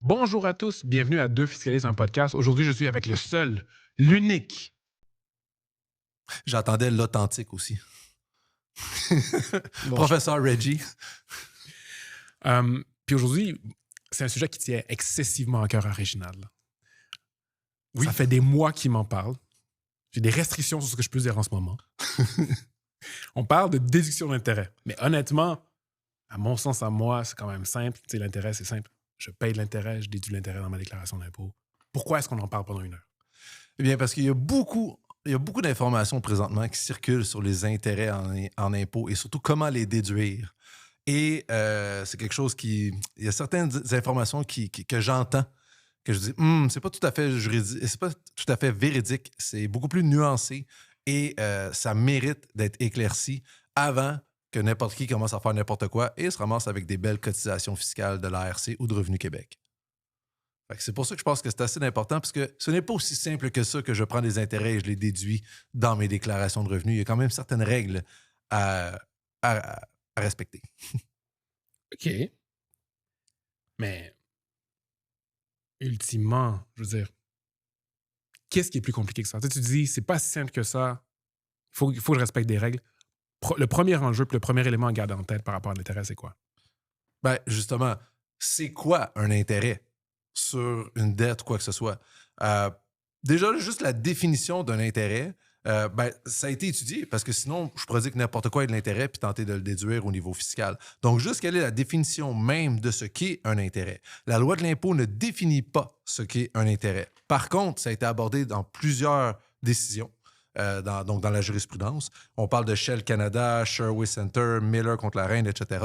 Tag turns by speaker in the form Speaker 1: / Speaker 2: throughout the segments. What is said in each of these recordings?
Speaker 1: Bonjour à tous, bienvenue à Deux Fiscalistes, un podcast. Aujourd'hui, je suis avec le seul, l'unique.
Speaker 2: J'attendais l'authentique aussi.
Speaker 1: Bon,
Speaker 2: Professeur Reggie.
Speaker 1: Puis aujourd'hui, c'est un sujet qui tient excessivement à cœur à Réginald.
Speaker 2: Oui.
Speaker 1: Ça fait des mois qu'il m'en parle. J'ai des restrictions sur ce que je peux dire en ce moment. On parle de déduction d'intérêt. Mais honnêtement, à mon sens, à moi, c'est quand même simple. Tu sais, l'intérêt, c'est simple. Je paye de l'intérêt, je déduis l'intérêt dans ma déclaration d'impôt. Pourquoi est-ce qu'on en parle pendant une heure?
Speaker 2: Eh bien, parce qu'il y a beaucoup d'informations présentement qui circulent sur les intérêts en impôts et surtout comment les déduire. Et c'est quelque chose qui... Il y a certaines informations que j'entends, que je dis, c'est pas tout à fait juridique, c'est pas tout à fait véridique, c'est beaucoup plus nuancé et ça mérite d'être éclairci avant que n'importe qui commence à faire n'importe quoi et se ramasse avec des belles cotisations fiscales de l'ARC ou de Revenu Québec. Fait que c'est pour ça que je pense que c'est assez important parce que ce n'est pas aussi simple que ça que je prends des intérêts et je les déduis dans mes déclarations de revenus. Il y a quand même certaines règles à, à- à respecter.
Speaker 1: OK. Mais ultimement, je veux dire, qu'est-ce qui est plus compliqué que ça? Tu sais, tu dis, c'est pas si simple que ça. Il faut que je respecte des règles. Le premier enjeu, puis le premier élément à garder en tête par rapport à l'intérêt, c'est quoi?
Speaker 2: Ben, justement, c'est quoi un intérêt sur une dette ou quoi que ce soit? Déjà, juste la définition d'un intérêt, ça a été étudié parce que sinon, je pourrais dire que n'importe quoi est de l'intérêt puis tenter de le déduire au niveau fiscal. Donc, juste quelle est la définition même de ce qu'est un intérêt? La loi de l'impôt ne définit pas ce qu'est un intérêt. Par contre, ça a été abordé dans plusieurs décisions. Donc dans la jurisprudence. On parle de Shell Canada, Sherway Center, Miller contre la Reine, etc.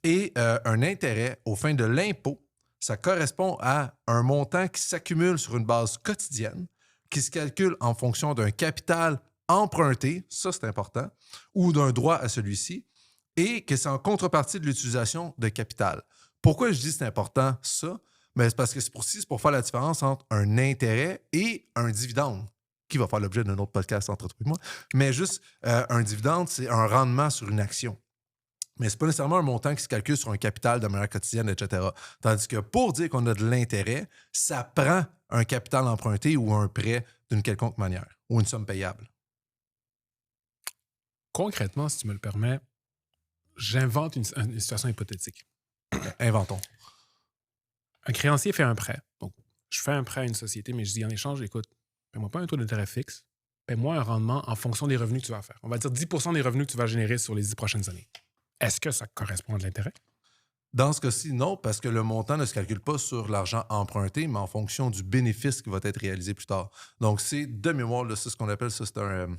Speaker 2: Et un intérêt aux fins de l'impôt, ça correspond à un montant qui s'accumule sur une base quotidienne, qui se calcule en fonction d'un capital emprunté, ça c'est important, ou d'un droit à celui-ci, et que c'est en contrepartie de l'utilisation de capital. Pourquoi je dis c'est important ça? Ben, c'est parce que c'est pour faire la différence entre un intérêt et un dividende, qui va faire l'objet d'un autre podcast entre toi et moi. Mais juste, un dividende, c'est un rendement sur une action. Mais ce n'est pas nécessairement un montant qui se calcule sur un capital de manière quotidienne, etc. Tandis que pour dire qu'on a de l'intérêt, ça prend un capital emprunté ou un prêt d'une quelconque manière, ou une somme payable.
Speaker 1: Concrètement, si tu me le permets, j'invente une situation hypothétique.
Speaker 2: Inventons.
Speaker 1: Un créancier fait un prêt. Donc, je fais un prêt à une société, mais je dis en échange, écoute, paie-moi pas un taux d'intérêt fixe, paie-moi un rendement en fonction des revenus que tu vas faire. On va dire 10 des revenus que tu vas générer sur les 10 prochaines années. Est-ce que ça correspond à de l'intérêt?
Speaker 2: Dans ce cas-ci, non, parce que le montant ne se calcule pas sur l'argent emprunté, mais en fonction du bénéfice qui va être réalisé plus tard. Donc, c'est de mémoire, là, c'est ce qu'on appelle ça, c'est un...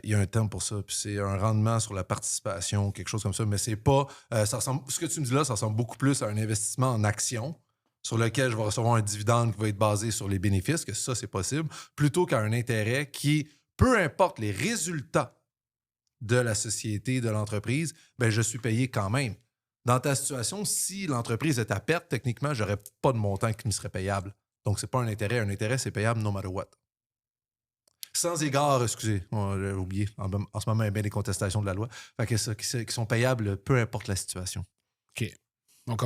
Speaker 2: il y a un terme pour ça, puis c'est un rendement sur la participation, quelque chose comme ça, mais c'est pas... ça ressemble, ce que tu me dis là, ça ressemble beaucoup plus à un investissement en action sur lequel je vais recevoir un dividende qui va être basé sur les bénéfices, que ça, c'est possible, plutôt qu'à un intérêt qui, peu importe les résultats de la société, de l'entreprise, ben je suis payé quand même. Dans ta situation, si l'entreprise est à perte, techniquement, je n'aurais pas de montant qui me serait payable. Donc, ce n'est pas un intérêt. Un intérêt, c'est payable no matter what. Sans égard, excusez, j'ai oublié, en ce moment, il y a bien des contestations de la loi. Fait que ça, qui sont payables, peu importe la situation.
Speaker 1: OK. Donc,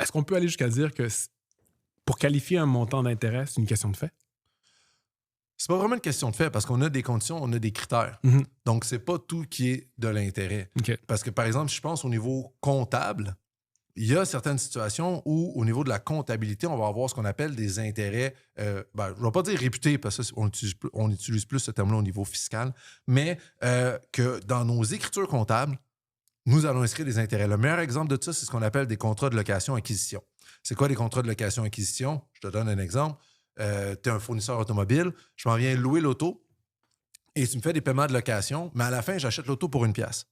Speaker 1: est-ce qu'on peut aller jusqu'à dire que pour qualifier un montant d'intérêt, c'est une question de fait?
Speaker 2: C'est pas vraiment une question de fait parce qu'on a des conditions, on a des critères.
Speaker 1: Mhm.
Speaker 2: Donc, c'est pas tout qui est de l'intérêt.
Speaker 1: OK.
Speaker 2: Parce que, par exemple, si je pense au niveau comptable, il y a certaines situations où, au niveau de la comptabilité, on va avoir ce qu'on appelle des intérêts, je ne vais pas dire réputés, parce qu'on utilise plus ce terme-là au niveau fiscal, mais que dans nos écritures comptables, nous allons inscrire des intérêts. Le meilleur exemple de ça, c'est ce qu'on appelle des contrats de location-acquisition. C'est quoi les contrats de location-acquisition? Je te donne un exemple. Tu es un fournisseur automobile, je m'en viens louer l'auto et tu me fais des paiements de location, mais à la fin, j'achète l'auto pour 1$.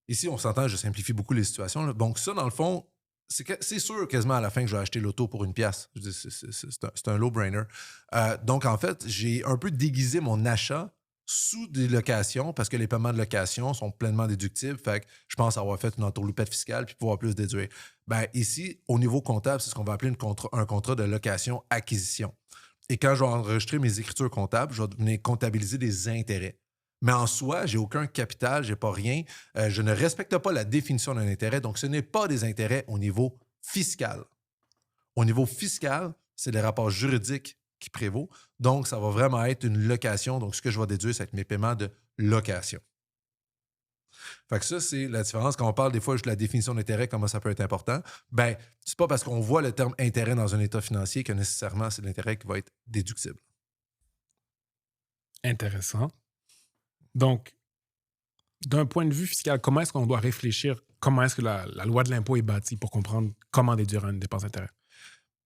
Speaker 2: Ici, on s'entend, je simplifie beaucoup les situations, là. Donc ça, dans le fond, c'est sûr quasiment à la fin que je vais acheter l'auto pour 1$. Je dis, c'est un low-brainer. Donc, en fait, j'ai un peu déguisé mon achat sous des locations parce que les paiements de location sont pleinement déductibles. Fait que je pense avoir fait une entourloupette fiscale puis pouvoir plus déduire. Ben, ici, au niveau comptable, c'est ce qu'on va appeler un contrat de location-acquisition. Et quand je vais enregistrer mes écritures comptables, je vais venir comptabiliser des intérêts. Mais en soi, j'ai aucun capital, j'ai pas rien. Je ne respecte pas la définition d'un intérêt, donc ce n'est pas des intérêts au niveau fiscal. Au niveau fiscal, c'est les rapports juridiques qui prévaut. Donc, ça va vraiment être une location. Donc, ce que je vais déduire, c'est mes paiements de location. Fait que ça, c'est la différence. Quand on parle des fois juste de la définition d'intérêt, comment ça peut être important, ben, c'est pas parce qu'on voit le terme intérêt dans un état financier que nécessairement c'est l'intérêt qui va être déductible.
Speaker 1: Intéressant. Donc, d'un point de vue fiscal, comment est-ce qu'on doit réfléchir? Comment est-ce que la loi de l'impôt est bâtie pour comprendre comment déduire une dépense d'intérêt?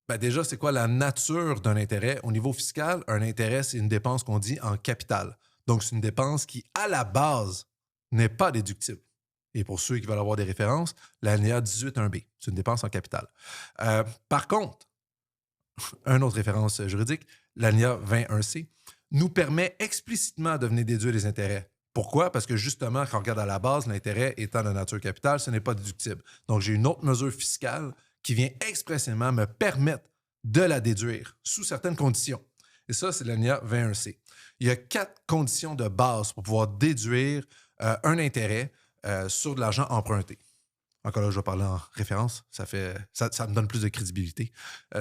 Speaker 2: Ben déjà, c'est quoi la nature d'un intérêt? Au niveau fiscal, un intérêt, c'est une dépense qu'on dit en capital. Donc, c'est une dépense qui, à la base, n'est pas déductible. Et pour ceux qui veulent avoir des références, l'alinéa 18.1b, c'est une dépense en capital. Par contre, une autre référence juridique, l'alinéa 21c, nous permet explicitement de venir déduire les intérêts. Pourquoi? Parce que justement, quand on regarde à la base, l'intérêt étant de nature capitale, ce n'est pas déductible. Donc, j'ai une autre mesure fiscale qui vient expressément me permettre de la déduire sous certaines conditions. Et ça, c'est l'alinéa 21c. Il y a 4 conditions de base pour pouvoir déduire un intérêt sur de l'argent emprunté. Encore là, je vais parler en référence. Ça me donne plus de crédibilité.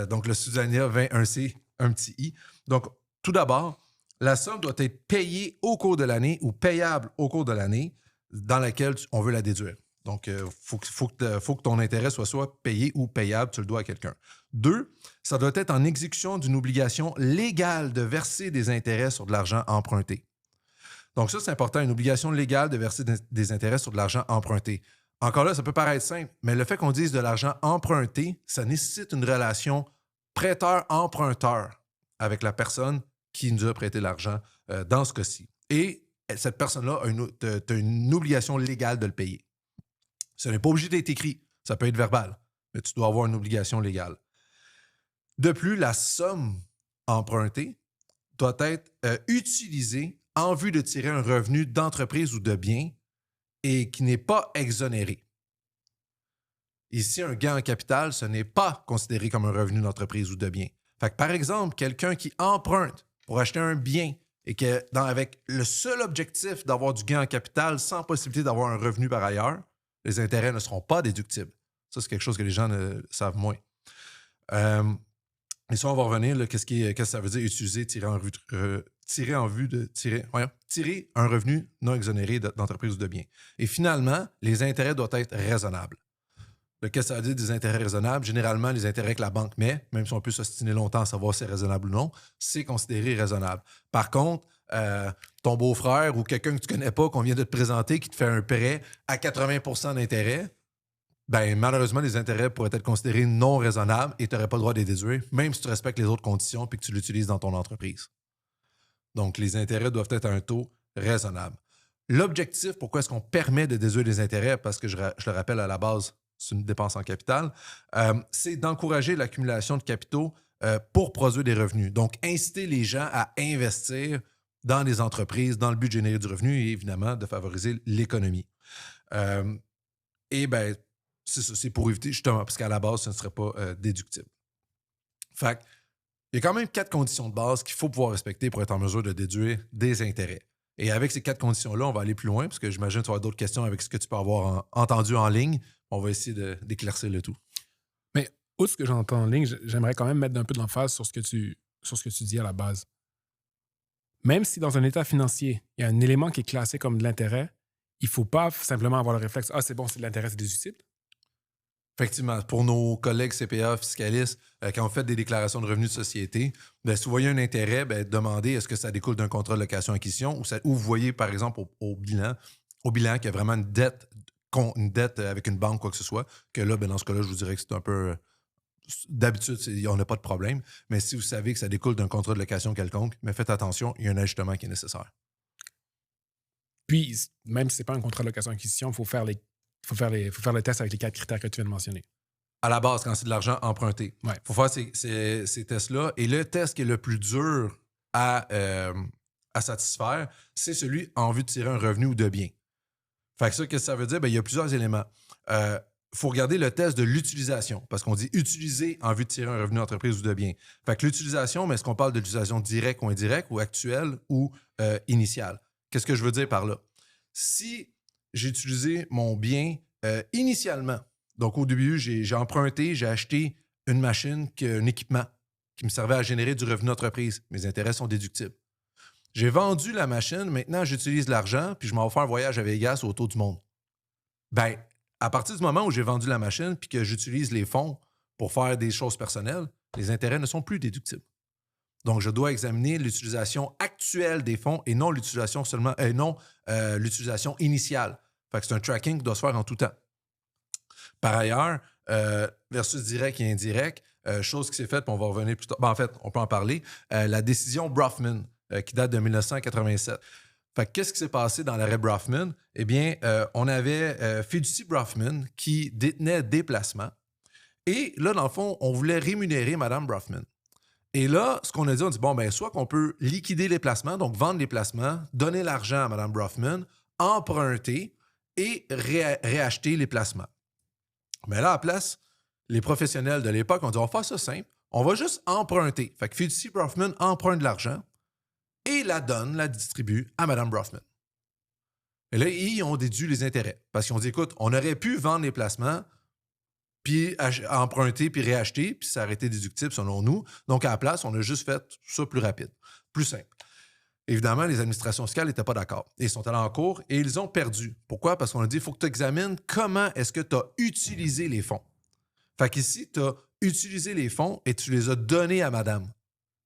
Speaker 2: Donc, le sous-alinéa 21c, un petit i. Donc, tout d'abord, la somme doit être payée au cours de l'année ou payable au cours de l'année dans laquelle on veut la déduire. Donc, il faut que ton intérêt soit payé ou payable, tu le dois à quelqu'un. 2, ça doit être en exécution d'une obligation légale de verser des intérêts sur de l'argent emprunté. Donc ça, c'est important, une obligation légale de verser des intérêts sur de l'argent emprunté. Encore là, ça peut paraître simple, mais le fait qu'on dise de l'argent emprunté, ça nécessite une relation prêteur-emprunteur avec la personne qui nous a prêté l'argent dans ce cas-ci. Et cette personne-là a une obligation légale de le payer. Ce n'est pas obligé d'être écrit, ça peut être verbal, mais tu dois avoir une obligation légale. De plus, la somme empruntée doit être utilisée en vue de tirer un revenu d'entreprise ou de bien et qui n'est pas exonéré. Ici, un gain en capital, ce n'est pas considéré comme un revenu d'entreprise ou de bien. Fait que, par exemple, quelqu'un qui emprunte pour acheter un bien et que avec le seul objectif d'avoir du gain en capital sans possibilité d'avoir un revenu par ailleurs, les intérêts ne seront pas déductibles. Ça, c'est quelque chose que les gens ne savent moins. Et ça, on va revenir, là, qu'est-ce que ça veut dire utiliser, tirer un revenu non exonéré d'entreprise ou de bien. Et finalement, les intérêts doivent être raisonnables. Qu'est-ce que ça veut dire des intérêts raisonnables? Généralement, les intérêts que la banque met, même si on peut s'ostiner longtemps à savoir si c'est raisonnable ou non, c'est considéré raisonnable. Par contre, ton beau-frère ou quelqu'un que tu ne connais pas, qu'on vient de te présenter, qui te fait un prêt à 80% d'intérêt, ben malheureusement, les intérêts pourraient être considérés non raisonnables et tu n'aurais pas le droit de les déduire, même si tu respectes les autres conditions et que tu l'utilises dans ton entreprise. Donc, les intérêts doivent être à un taux raisonnable. L'objectif, pourquoi est-ce qu'on permet de déduire les intérêts, parce que je le rappelle à la base, c'est une dépense en capital, c'est d'encourager l'accumulation de capitaux pour produire des revenus. Donc, inciter les gens à investir dans les entreprises, dans le but de générer du revenu et évidemment de favoriser l'économie. Et bien, c'est ça, c'est pour éviter justement, parce qu'à la base, ce ne serait pas déductible. Fait que, il y a quand même 4 conditions de base qu'il faut pouvoir respecter pour être en mesure de déduire des intérêts. Et avec ces 4 conditions-là, on va aller plus loin, parce que j'imagine que tu vas avoir d'autres questions avec ce que tu peux avoir entendu en ligne. On va essayer d'éclaircir le tout.
Speaker 1: Mais outre ce que j'entends en ligne, j'aimerais quand même mettre un peu de l'emphase sur ce que tu dis à la base. Même si dans un état financier, il y a un élément qui est classé comme de l'intérêt, il ne faut pas simplement avoir le réflexe « Ah, c'est bon, c'est de l'intérêt, c'est déductible ».
Speaker 2: Effectivement, pour nos collègues CPA, fiscalistes, quand vous faites des déclarations de revenus de société, bien, si vous voyez un intérêt, bien, demandez est-ce que ça découle d'un contrat de location-acquisition ou vous voyez, par exemple, au bilan qu'il y a vraiment une dette avec une banque, quoi que ce soit, que là, bien, dans ce cas-là, je vous dirais que c'est un peu... D'habitude, on n'a pas de problème, mais si vous savez que ça découle d'un contrat de location quelconque, mais faites attention, il y a un ajustement qui est nécessaire.
Speaker 1: Puis, même si ce n'est pas un contrat de location-acquisition, il faut faire le test avec les 4 critères que tu viens de mentionner.
Speaker 2: À la base, quand c'est de l'argent emprunté.
Speaker 1: Ouais.
Speaker 2: Il faut faire ces tests-là. Et le test qui est le plus dur à satisfaire, c'est celui en vue de tirer un revenu ou de bien. Fait que ça, qu'est-ce que ça veut dire? Bien, il y a plusieurs éléments. Il faut regarder le test de l'utilisation, parce qu'on dit utiliser en vue de tirer un revenu d'entreprise ou de bien. Fait que l'utilisation, mais est-ce qu'on parle d'utilisation directe ou indirecte, ou actuelle ou initiale? Qu'est-ce que je veux dire par là? Si j'ai utilisé mon bien initialement, Donc, au début, j'ai emprunté, j'ai acheté une machine, un équipement qui me servait à générer du revenu d'entreprise. Mes intérêts sont déductibles. J'ai vendu la machine, maintenant j'utilise l'argent, puis je m'en vais faire un voyage à Vegas autour du monde. Ben, à partir du moment où j'ai vendu la machine puis que j'utilise les fonds pour faire des choses personnelles, les intérêts ne sont plus déductibles. Donc, je dois examiner l'utilisation actuelle des fonds et non l'utilisation seulement, l'utilisation initiale. Fait que c'est un tracking qui doit se faire en tout temps. Par ailleurs, versus direct et indirect, chose qui s'est faite, puis on va revenir plus tard. Ben, en fait, on peut en parler. La décision Brofman, qui date de 1987. Fait que qu'est-ce qui s'est passé dans l'arrêt Brofman? Eh bien, on avait Fiducie Brofman qui détenait des placements. Et là, dans le fond, on voulait rémunérer Mme Brofman. Et là, ce qu'on a dit, on dit, bon, ben soit qu'on peut liquider les placements, donc vendre les placements, donner l'argent à Mme Brofman, emprunter et réacheter les placements. Mais là, à la place, les professionnels de l'époque ont dit, on va faire ça simple, on va juste emprunter. Fait que Fiducie Brofman emprunte de l'argent et la distribue à Mme Brofman. Et là, ils ont déduit les intérêts. Parce qu'ils ont dit, écoute, on aurait pu vendre les placements, puis emprunter, puis réacheter, puis ça aurait été déductible selon nous. Donc, à la place, on a juste fait ça plus rapide, plus simple. Évidemment, les administrations fiscales n'étaient pas d'accord. Ils sont allés en cours et ils ont perdu. Pourquoi? Parce qu'on a dit, il faut que tu examines comment est-ce que tu as utilisé les fonds. Fait qu'ici, tu as utilisé les fonds et tu les as donnés à madame.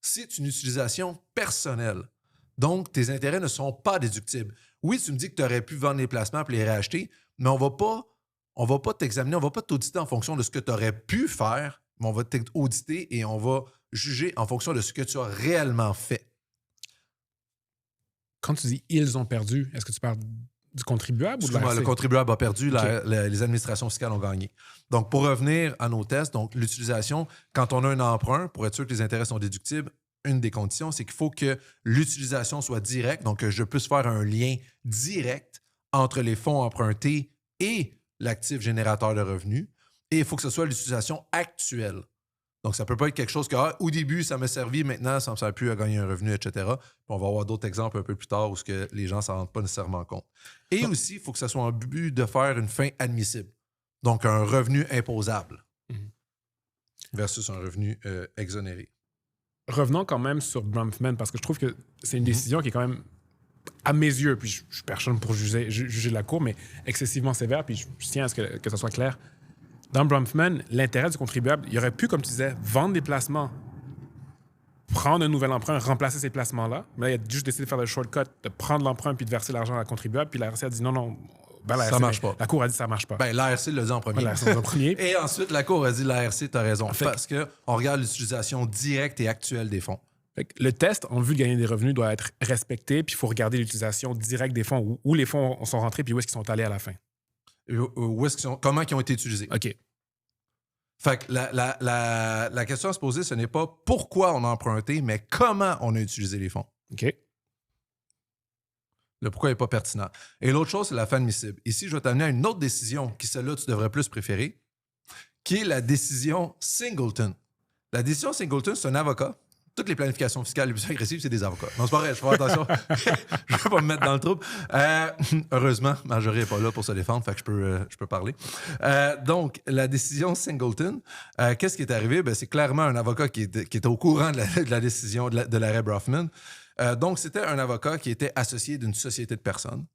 Speaker 2: C'est une utilisation personnelle. Donc, tes intérêts ne sont pas déductibles. Oui, tu me dis que tu aurais pu vendre les placements et les réacheter, mais on va pas t'examiner, on va pas t'auditer en fonction de ce que tu aurais pu faire, mais on va t'auditer et on va juger en fonction de ce que tu as réellement fait.
Speaker 1: Quand tu dis « ils ont perdu », est-ce que tu parles du contribuable ou de l'ARC?
Speaker 2: Le contribuable a perdu,
Speaker 1: Okay.
Speaker 2: Les administrations fiscales ont gagné. Donc, pour revenir à nos tests, donc l'utilisation, quand on a un emprunt, pour être sûr que les intérêts sont déductibles, une des conditions, c'est qu'il faut que l'utilisation soit directe, donc que je puisse faire un lien direct entre les fonds empruntés et l'actif générateur de revenus. Et il faut que ce soit l'utilisation actuelle. Donc, ça ne peut pas être quelque chose que, au début, ça m'a servi, maintenant, ça ne me sert plus à gagner un revenu, etc. Puis on va avoir d'autres exemples un peu plus tard où que les gens ne s'en rendent pas nécessairement compte. Et aussi, il faut que ce soit en but de faire une fin admissible. Donc, un revenu imposable versus un revenu exonéré.
Speaker 1: Revenons quand même sur Bronfman, parce que je trouve que c'est une décision qui est quand même, à mes yeux, puis je suis personne pour juger la Cour, mais excessivement sévère, puis je tiens à ce que ça soit clair. Dans Bronfman, l'intérêt du contribuable, il aurait pu, comme tu disais, vendre des placements, prendre un nouvel emprunt, remplacer ces placements-là. Mais là, il a juste décidé de faire le shortcut, de prendre l'emprunt puis de verser l'argent à la contribuable. Puis l'ARC a dit non. Ben,
Speaker 2: ça marche pas.
Speaker 1: La Cour a dit ça marche pas.
Speaker 2: Ben, l'ARC l'a dit en premier.
Speaker 1: L'ARC l'a dit en premier.
Speaker 2: Et ensuite, la Cour a dit l'ARC, tu as raison. Parce qu'on regarde l'utilisation directe et actuelle des fonds.
Speaker 1: Fait que le test, en vue de gagner des revenus, doit être respecté. Puis il faut regarder l'utilisation directe des fonds, où les fonds sont rentrés puis où est-ce qu'ils sont allés à la fin.
Speaker 2: Comment ils ont été utilisés.
Speaker 1: OK.
Speaker 2: Fait que la question à se poser, ce n'est pas pourquoi on a emprunté, mais comment on a utilisé les fonds.
Speaker 1: OK.
Speaker 2: Le pourquoi n'est pas pertinent. Et l'autre chose, c'est la fin admissible. Ici, je vais t'amener à une autre décision qui, celle-là, tu devrais plus préférer, qui est la décision Singleton. La décision Singleton, c'est un avocat. Toutes les planifications fiscales les plus agressives, c'est des avocats. Non, c'est pas vrai, je fais attention. Je ne vais pas me mettre dans le trouble. Heureusement, Marjorie n'est pas là pour se défendre, fait que je peux parler. Donc, la décision Singleton, qu'est-ce qui est arrivé? Ben, c'est clairement un avocat qui était au courant de la décision de l'arrêt Brofman. Donc, c'était un avocat qui était associé d'une société de personnes.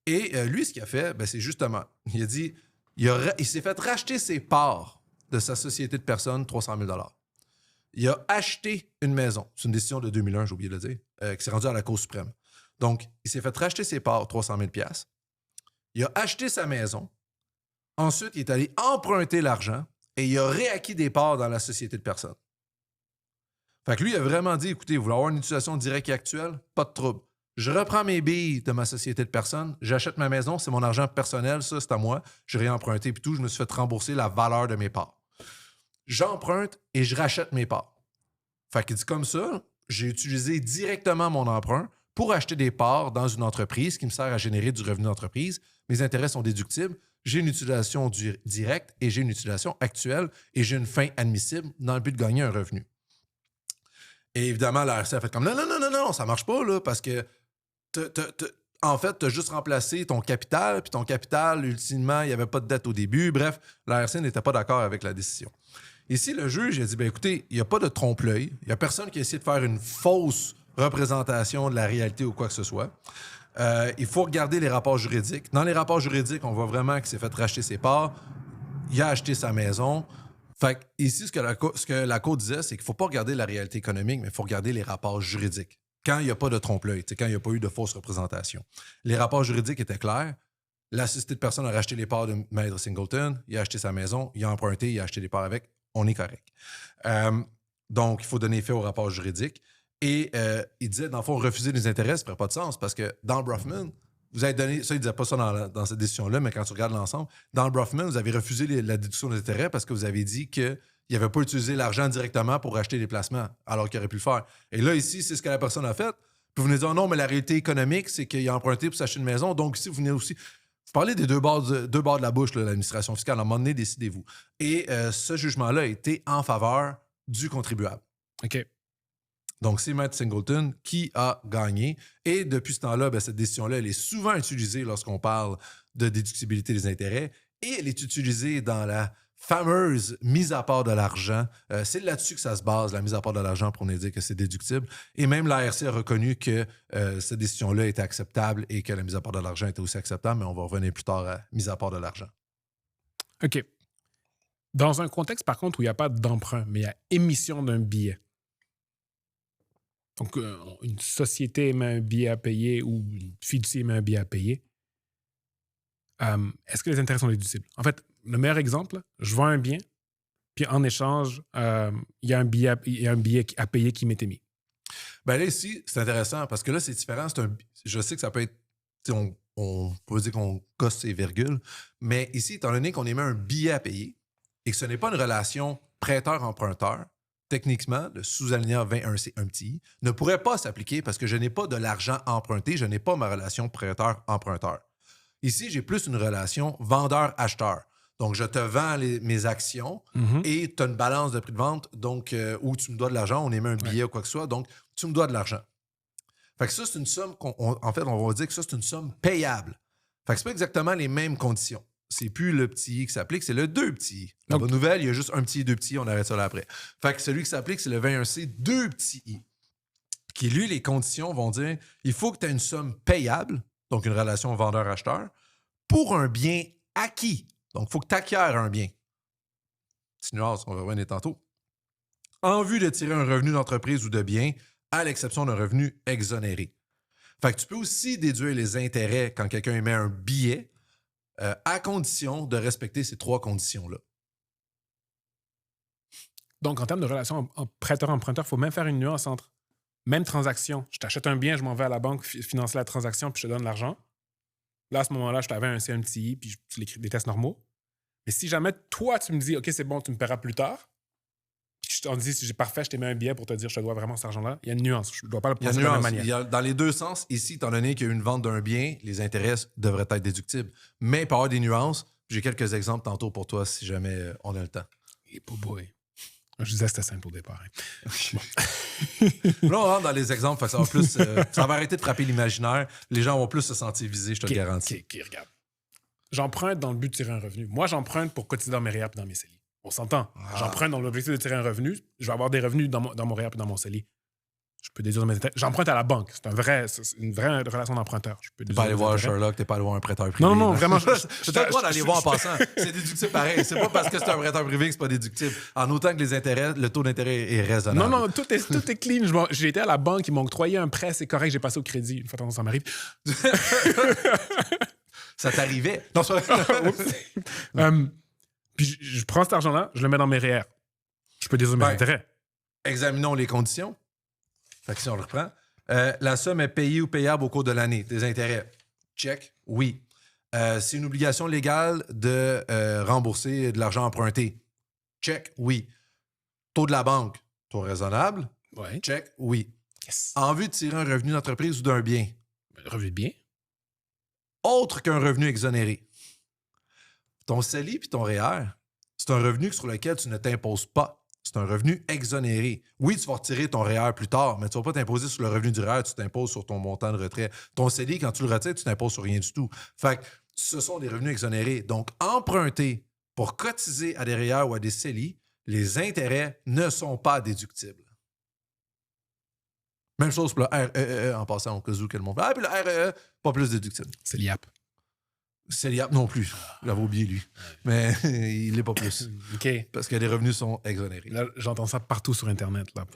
Speaker 2: Et lui, ce qu'il a fait, ben, c'est justement, il a dit, il s'est fait racheter ses parts de sa société de personnes, 300 000 $. Il a acheté une maison. C'est une décision de 2001, j'ai oublié de le dire, qui s'est rendue à la Cour suprême. Donc, il s'est fait racheter ses parts, 300 000 $. Il a acheté sa maison. Ensuite, il est allé emprunter l'argent et il a réacquis des parts dans la société de personnes. Fait que lui, il a vraiment dit, écoutez, vous voulez avoir une utilisation directe et actuelle? Pas de trouble. Je reprends mes billes de ma société de personnes, j'achète ma maison, c'est mon argent personnel, ça, c'est à moi. J'ai réemprunté puis tout, je me suis fait rembourser la valeur de mes parts. J'emprunte et je rachète mes parts. Fait qu'il dit comme ça, j'ai utilisé directement mon emprunt pour acheter des parts dans une entreprise qui me sert à générer du revenu d'entreprise. Mes intérêts sont déductibles. J'ai une utilisation directe et j'ai une utilisation actuelle et j'ai une fin admissible dans le but de gagner un revenu. Et évidemment, l'ARC a fait comme non, ça marche pas là, parce que en fait, tu as juste remplacé ton capital, puis ton capital, ultimement, il n'y avait pas de dette au début. Bref, l'ARC n'était pas d'accord avec la décision. Ici, le juge a dit, ben écoutez, il n'y a pas de trompe-l'œil. Il n'y a personne qui a essayé de faire une fausse représentation de la réalité ou quoi que ce soit. Il faut regarder les rapports juridiques. Dans les rapports juridiques, on voit vraiment qu'il s'est fait racheter ses parts. Il a acheté sa maison. Fait que ici, ce que la Cour disait, c'est qu'il ne faut pas regarder la réalité économique, mais il faut regarder les rapports juridiques. Quand il n'y a pas de trompe-l'œil, quand il n'y a pas eu de fausse représentation. Les rapports juridiques étaient clairs. La société de personnes a racheté les parts de Maître Singleton, il a acheté sa maison, il a emprunté, il a acheté les parts avec. On est correct. Donc, il faut donner effet au rapport juridique. Et il disait, dans le fond, refuser les intérêts, ça ne ferait pas de sens parce que dans le Bronfman, vous avez donné, ça, il ne disait pas ça dans cette décision-là, mais quand tu regardes l'ensemble, dans le Bronfman, vous avez refusé la déduction des intérêts parce que vous avez dit qu'il n'avait pas utilisé l'argent directement pour acheter des placements, alors qu'il aurait pu le faire. Et là, ici, c'est ce que la personne a fait. Puis vous venez dire, non, mais la réalité économique, c'est qu'il a emprunté pour s'acheter une maison. Donc ici, vous venez aussi... Vous parlez des deux bords de la bouche, là, l'administration fiscale. À un moment donné, décidez-vous. Et ce jugement-là a été en faveur du contribuable.
Speaker 1: OK.
Speaker 2: Donc, c'est Matt Singleton qui a gagné. Et depuis ce temps-là, ben, cette décision-là, elle est souvent utilisée lorsqu'on parle de déductibilité des intérêts. Et elle est utilisée dans la fameuse mise à part de l'argent. C'est là-dessus que ça se base, la mise à part de l'argent, pour nous dire que c'est déductible. Et même l'ARC a reconnu que cette décision-là était acceptable et que la mise à part de l'argent était aussi acceptable, mais on va revenir plus tard à mise à part de l'argent.
Speaker 1: OK. Dans un contexte, par contre, où il n'y a pas d'emprunt, mais il y a émission d'un billet. Donc, une société émet un billet à payer ou une fiducie émet un billet à payer. Est-ce que les intérêts sont déductibles? En fait, le meilleur exemple, je vends un bien, puis en échange, il y a un billet à payer qui m'est émis.
Speaker 2: Ben là, ici, c'est intéressant parce que là, c'est différent. Je sais que ça peut être... On peut dire qu'on gosse ses virgules, mais ici, étant donné qu'on émet un billet à payer et que ce n'est pas une relation prêteur-emprunteur, techniquement, le sous-alinéa 21C, un petit i, ne pourrait pas s'appliquer parce que je n'ai pas de l'argent emprunté, je n'ai pas ma relation prêteur-emprunteur. Ici, j'ai plus une relation vendeur-acheteur. Donc, je te vends mes actions et tu as une balance de prix de vente, donc où tu me dois de l'argent, on émet un billet ou quoi que ce soit, donc tu me dois de l'argent. Fait que ça, c'est une somme en fait, on va dire que ça, c'est une somme payable. Fait que c'est pas exactement les mêmes conditions. C'est plus le petit i qui s'applique, c'est le 2 petits i. La bonne nouvelle, il y a juste un petit i, deux petits i, on arrête ça là après. Fait que celui qui s'applique, c'est le 21C, 2 petits i. Qui, lui, les conditions vont dire, il faut que tu aies une somme payable, donc une relation vendeur-acheteur, pour un bien acquis. Donc, il faut que tu acquières un bien. Petite nuance, on va revenir tantôt. En vue de tirer un revenu d'entreprise ou de bien, à l'exception d'un revenu exonéré. Fait que tu peux aussi déduire les intérêts quand quelqu'un émet un billet à condition de respecter ces 3 conditions-là.
Speaker 1: Donc, en termes de relation prêteur-emprunteur, il faut même faire une nuance entre même transaction. Je t'achète un bien, je m'en vais à la banque financer la transaction, puis je te donne l'argent. Là, à ce moment-là, je t'avais un CMTI, puis tu l'écris des tests normaux. Mais si jamais toi, tu me dis, OK, c'est bon, tu me paieras plus tard, puis je t'en dis, si j'ai parfait, je t'ai mis un billet pour te dire, je te dois vraiment cet argent-là, il y a une nuance. Je ne dois pas le penser de la même manière.
Speaker 2: Dans les deux sens, ici, étant donné qu'il y a eu une vente d'un bien, les intérêts devraient être déductibles. Mais il peut y avoir des nuances. J'ai quelques exemples tantôt pour toi si jamais on a le temps.
Speaker 1: Et boy. Je disais que c'était simple au départ. Hein.
Speaker 2: Là, on rentre dans les exemples. Ça va, plus, ça va arrêter de frapper l'imaginaire. Les gens vont plus se sentir visés, je te le garantis.
Speaker 1: OK, regarde. J'emprunte dans le but de tirer un revenu. Moi, j'emprunte pour cotiser dans mes réaps dans mes CELI. On s'entend. J'emprunte dans l'objectif de tirer un revenu. Je vais avoir des revenus dans mon réap et dans mon CELI. Je peux déduire mes intérêts. J'emprunte à la banque. C'est une vraie relation d'emprunteur.
Speaker 2: Tu n'es pas allé voir Sherlock, tu n'es pas allé voir un prêteur privé.
Speaker 1: Non, vraiment.
Speaker 2: Tu as le droit d'aller voir en passant. C'est déductible pareil. C'est pas parce que c'est un prêteur privé que c'est pas déductible. En autant que les intérêts, le taux d'intérêt est raisonnable.
Speaker 1: Non, tout est clean. J'ai été à la banque, ils m'ont octroyé un prêt, c'est correct, j'ai passé au crédit. Une fois de temps, ça m'arrive.
Speaker 2: Ça t'arrivait? Non, c'est vrai.
Speaker 1: Puis je prends cet argent-là, je le mets dans mes REER. Je peux déduire mes intérêts.
Speaker 2: Examinons les conditions. Fait que si on le reprend, la somme est payée ou payable au cours de l'année. Des intérêts. Check. Oui. C'est une obligation légale de rembourser de l'argent emprunté. Check. Oui. Taux de la banque. Taux raisonnable.
Speaker 1: Ouais.
Speaker 2: Check. Oui.
Speaker 1: Yes.
Speaker 2: En vue de tirer un revenu d'entreprise ou d'un bien.
Speaker 1: Revenu de bien.
Speaker 2: Autre qu'un revenu exonéré. Ton CELI puis ton REER, c'est un revenu sur lequel tu ne t'imposes pas. c'est un revenu exonéré. Oui, tu vas retirer ton REER plus tard, mais tu ne vas pas t'imposer sur le revenu du REER, tu t'imposes sur ton montant de retrait. Ton CELI, quand tu le retires, tu t'imposes sur rien du tout. Fait que ce sont des revenus exonérés. Donc, emprunter pour cotiser à des REER ou à des CELI, les intérêts ne sont pas déductibles. Même chose pour le REE, en passant au cas où que le monde. Ah, puis le REE, pas plus déductible.
Speaker 1: C'est l'IAP.
Speaker 2: CELIAP non plus. J'avais oublié, lui. Mais il n'est pas plus.
Speaker 1: OK.
Speaker 2: Parce que les revenus sont exonérés.
Speaker 1: Là, j'entends ça partout sur Internet. Là,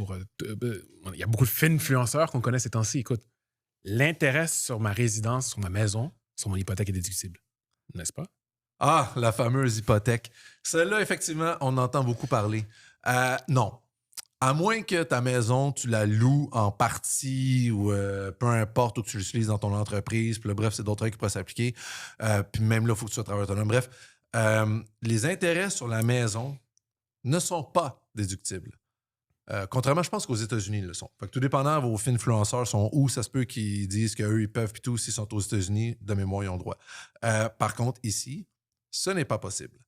Speaker 1: il y a beaucoup de influenceurs qu'on connaît ces temps-ci. Écoute, l'intérêt sur ma résidence, sur ma maison, sur mon hypothèque est déductible. N'est-ce pas?
Speaker 2: Ah, la fameuse hypothèque. Celle-là, effectivement, on entend beaucoup parler. Non. À moins que ta maison, tu la loues en partie ou peu importe, ou que tu l'utilises dans ton entreprise. Puis là, bref, c'est d'autres règles qui peuvent s'appliquer. Puis même là, il faut que tu sois travailleur autonome. Bref, les intérêts sur la maison ne sont pas déductibles. Contrairement, je pense qu'aux États-Unis, ils le sont. Fait que tout dépendant, vos influenceurs sont où, ça se peut qu'ils disent qu'eux, ils peuvent, puis tout, s'ils sont aux États-Unis, de mémoire, ils ont le droit. Par contre, ici, ce n'est pas possible.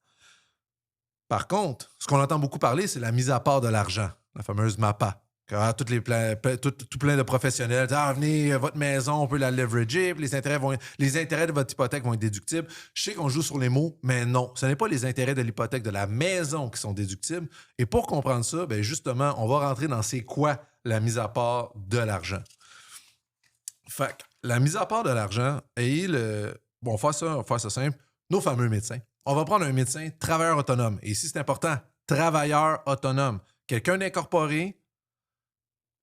Speaker 2: Par contre, ce qu'on entend beaucoup parler, c'est la mise à part de l'argent, la fameuse MAPA. Tout plein de professionnels disent « Ah, venez, votre maison, on peut la leverager, puis les intérêts de votre hypothèque vont être déductibles. » Je sais qu'on joue sur les mots, mais non, ce n'est pas les intérêts de l'hypothèque de la maison qui sont déductibles. Et pour comprendre ça, bien justement, on va rentrer dans c'est quoi la mise à part de l'argent. Fait que la mise à part de l'argent on va faire ça simple, nos fameux médecins. On va prendre un médecin travailleur autonome. Et ici, c'est important, travailleur autonome. Quelqu'un d'incorporé,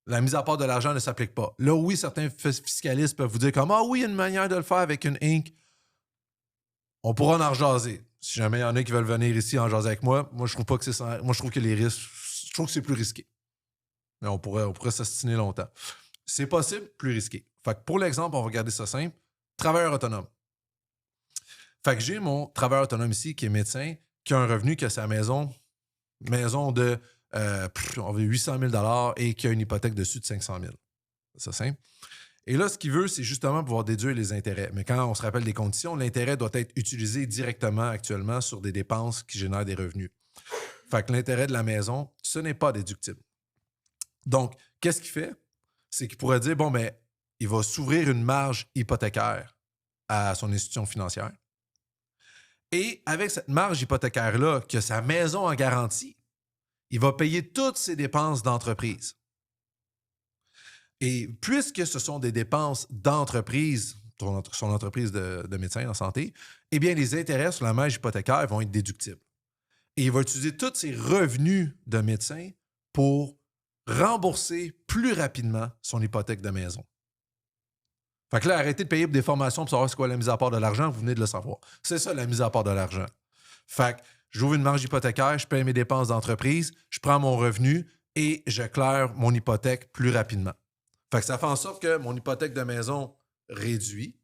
Speaker 2: la mise à part de l'argent ne s'applique pas. Là, oui, certains fiscalistes peuvent vous dire comme « Ah oui, il y a une manière de le faire avec une Inc. » On pourra en rejaser. Si jamais il y en a qui veulent venir ici en jaser avec moi, je trouve pas que c'est ça. Moi, je trouve que les risques, je trouve que c'est plus risqué. Mais on pourrait s'astiner longtemps. C'est possible, plus risqué. Fait que pour l'exemple, on va garder ça simple. Travailleur autonome. Fait que j'ai mon travailleur autonome ici qui est médecin, qui a un revenu, qui a sa maison de 800 000 et qui a une hypothèque dessus de 500 000. C'est simple. Et là, ce qu'il veut, c'est justement pouvoir déduire les intérêts. Mais quand on se rappelle des conditions, l'intérêt doit être utilisé directement actuellement sur des dépenses qui génèrent des revenus. Fait que l'intérêt de la maison, ce n'est pas déductible. Donc, qu'est-ce qu'il fait? C'est qu'il pourrait dire, il va s'ouvrir une marge hypothécaire à son institution financière. Et avec cette marge hypothécaire-là, que sa maison en garantie, il va payer toutes ses dépenses d'entreprise. Et puisque ce sont des dépenses d'entreprise, son entreprise de médecin en santé, eh bien, les intérêts sur la marge hypothécaire vont être déductibles. Et il va utiliser tous ses revenus de médecin pour rembourser plus rapidement son hypothèque de maison. Fait que là, arrêtez de payer pour des formations pour savoir c'est quoi la mise à part de l'argent, vous venez de le savoir. C'est ça, la mise à part de l'argent. Fait que j'ouvre une marge hypothécaire, je paye mes dépenses d'entreprise, je prends mon revenu et je claire mon hypothèque plus rapidement. Fait que ça fait en sorte que mon hypothèque de maison réduit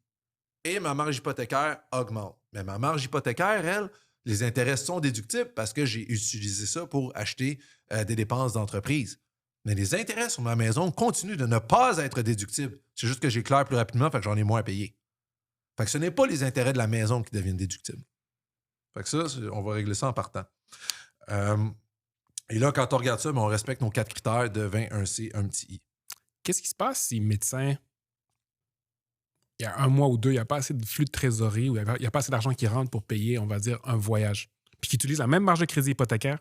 Speaker 2: et ma marge hypothécaire augmente. Mais ma marge hypothécaire, elle, les intérêts sont déductibles parce que j'ai utilisé ça pour acheter des dépenses d'entreprise. Mais les intérêts sur ma maison continuent de ne pas être déductibles. C'est juste que j'ai clair plus rapidement, fait que j'en ai moins à payer. Fait que ce n'est pas les intérêts de la maison qui deviennent déductibles. Fait que ça, on va régler ça en partant. Et là, quand on regarde ça, on respecte nos 4 critères de 20, 1C, un petit I.
Speaker 1: Qu'est-ce qui se passe si médecin, il y a un mois ou deux, il n'y a pas assez de flux de trésorerie ou il n'y a pas assez d'argent qui rentre pour payer, on va dire, un voyage, puis qu'il utilise la même marge de crédit hypothécaire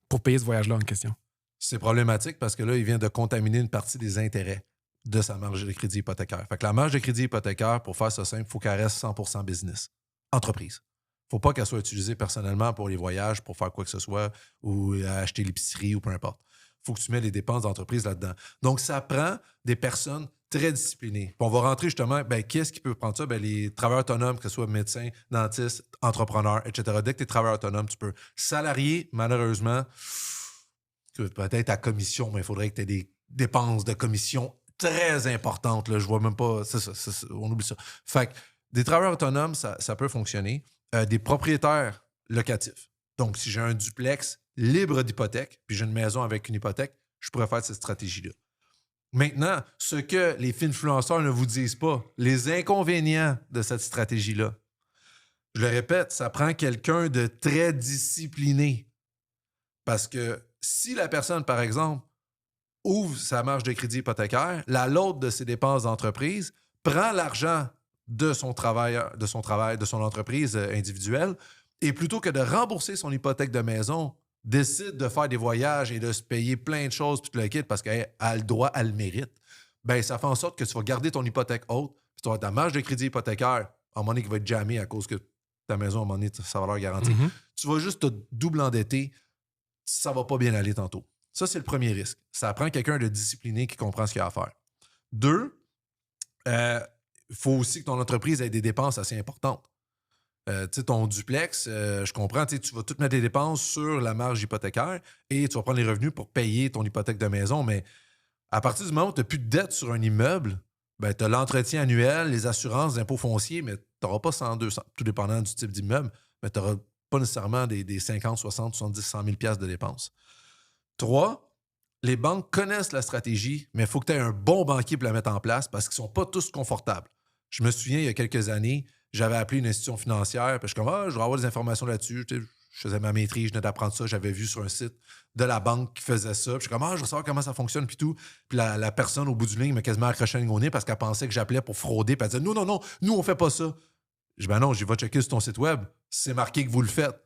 Speaker 1: pour payer ce voyage-là en question?
Speaker 2: C'est problématique parce que là, il vient de contaminer une partie des intérêts de sa marge de crédit hypothécaire. Fait que la marge de crédit hypothécaire, pour faire ça simple, il faut qu'elle reste 100% business. Entreprise. Il ne faut pas qu'elle soit utilisée personnellement pour les voyages, pour faire quoi que ce soit, ou acheter l'épicerie ou peu importe. Il faut que tu mets les dépenses d'entreprise là-dedans. Donc, ça prend des personnes très disciplinées. Puis on va rentrer justement, qu'est-ce qui peut prendre ça? Les travailleurs autonomes, que ce soit médecins, dentistes, entrepreneurs, etc. Dès que tu es travailleur autonome, tu peux. Salarié, malheureusement, peut-être à commission, mais il faudrait que tu aies des dépenses de commission très importantes. Là. Je vois même pas. C'est ça, on oublie ça. Fait que des travailleurs autonomes, ça peut fonctionner. Des propriétaires locatifs. Donc, si j'ai un duplex libre d'hypothèque, puis j'ai une maison avec une hypothèque, je pourrais faire cette stratégie-là. Maintenant, ce que les influenceurs ne vous disent pas, les inconvénients de cette stratégie-là. Je le répète, ça prend quelqu'un de très discipliné. Parce que si la personne, par exemple, ouvre sa marge de crédit hypothécaire, l'autre de ses dépenses d'entreprise prend l'argent de son de son entreprise individuelle, et plutôt que de rembourser son hypothèque de maison, décide de faire des voyages et de se payer plein de choses, puis tu le quittes parce qu'elle a le droit, elle le mérite, ben ça fait en sorte que tu vas garder ton hypothèque haute, puis tu vas avoir ta marge de crédit hypothécaire, à un moment donné, qui va être jammée à cause que ta maison, à un moment donné, sa valeur garantie.
Speaker 1: Mhm.
Speaker 2: Tu vas juste te double endetter, ça va pas bien aller tantôt. Ça, c'est le premier risque. Ça prend quelqu'un de discipliné qui comprend ce qu'il a à faire. 2, il faut aussi que ton entreprise ait des dépenses assez importantes. Tu sais, ton duplex, je comprends, tu vas tout mettre des dépenses sur la marge hypothécaire et tu vas prendre les revenus pour payer ton hypothèque de maison, mais à partir du moment où tu n'as plus de dette sur un immeuble, ben, tu as l'entretien annuel, les assurances, les impôts fonciers, mais tu n'auras pas 100, 200, tout dépendant du type d'immeuble, mais tu n'auras pas nécessairement des 50, 60, 70, 100 000 $ de dépenses. 3, les banques connaissent la stratégie, mais il faut que tu aies un bon banquier pour la mettre en place parce qu'ils ne sont pas tous confortables. Je me souviens, il y a quelques années, j'avais appelé une institution financière, puis je suis comme, je vais avoir des informations là-dessus. Tu sais, je faisais ma maîtrise, je venais d'apprendre ça, j'avais vu sur un site de la banque qui faisait ça. Puis je suis comme, je veux savoir comment ça fonctionne, puis tout. Puis la personne au bout du ligne m'a quasiment accroché un ligne au nez parce qu'elle pensait que j'appelais pour frauder, puis elle disait, non, nous, on fait pas ça. Je dis, ben non, j'y vais checker sur ton site web, c'est marqué que vous le faites.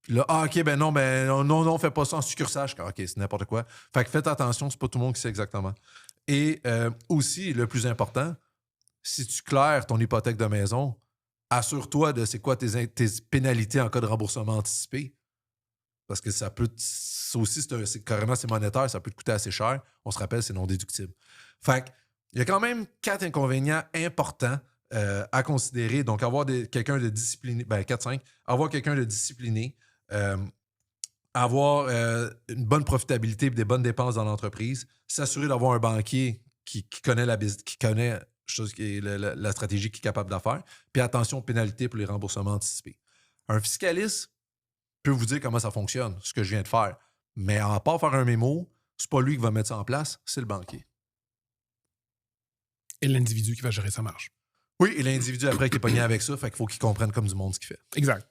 Speaker 2: Puis là, OK, ben non, on fait pas ça en succursale. Je dis, OK, c'est n'importe quoi. Fait que faites attention, c'est pas tout le monde qui sait exactement. Et aussi, le plus important, si tu claires ton hypothèque de maison, assure-toi de c'est quoi tes pénalités en cas de remboursement anticipé. Parce que ça peut. Ça aussi, carrément, c'est monétaire, ça peut te coûter assez cher. On se rappelle, c'est non déductible. Fait il y a quand même 4 inconvénients importants à considérer. Donc, avoir quelqu'un de discipliné. 4-5. Avoir quelqu'un de discipliné. Avoir une bonne profitabilité et des bonnes dépenses dans l'entreprise. S'assurer d'avoir un banquier qui connaît qui connaît la stratégie qu'il est capable de faire. Puis attention aux pénalités pour les remboursements anticipés. Un fiscaliste peut vous dire comment ça fonctionne, ce que je viens de faire. Mais à part faire un mémo, c'est pas lui qui va mettre ça en place, c'est le banquier.
Speaker 1: Et l'individu qui va gérer sa marge.
Speaker 2: Oui, et l'individu après qui est pogné avec ça, fait qu'il faut qu'il comprenne comme du monde ce qu'il fait.
Speaker 1: Exact.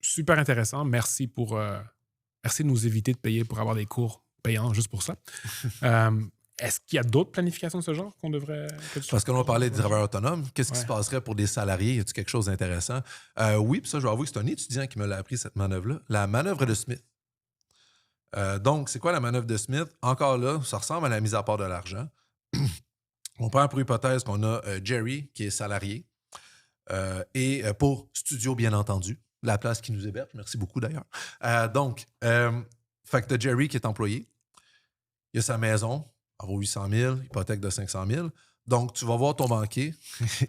Speaker 1: Super intéressant. Merci de nous éviter de payer pour avoir des cours payants juste pour ça. Est-ce qu'il y a d'autres planifications de ce genre qu'on devrait...
Speaker 2: Parce que l'on parlait des travailleurs autonomes, qu'est-ce qui se passerait pour des salariés? Y a-t-il quelque chose d'intéressant? Oui, puis ça, je vais avouer que c'est un étudiant qui me l'a appris, cette manœuvre-là. La manœuvre de Smith. Donc, c'est quoi la manœuvre de Smith? Encore là, ça ressemble à la mise à part de l'argent. On prend pour hypothèse qu'on a Jerry, qui est salarié, et pour studio, bien entendu, la place qui nous héberge. Merci beaucoup, d'ailleurs. Fait que tu as Jerry qui est employé. Il a sa maison, à 800 000, hypothèque de 500 000. Donc, tu vas voir ton banquier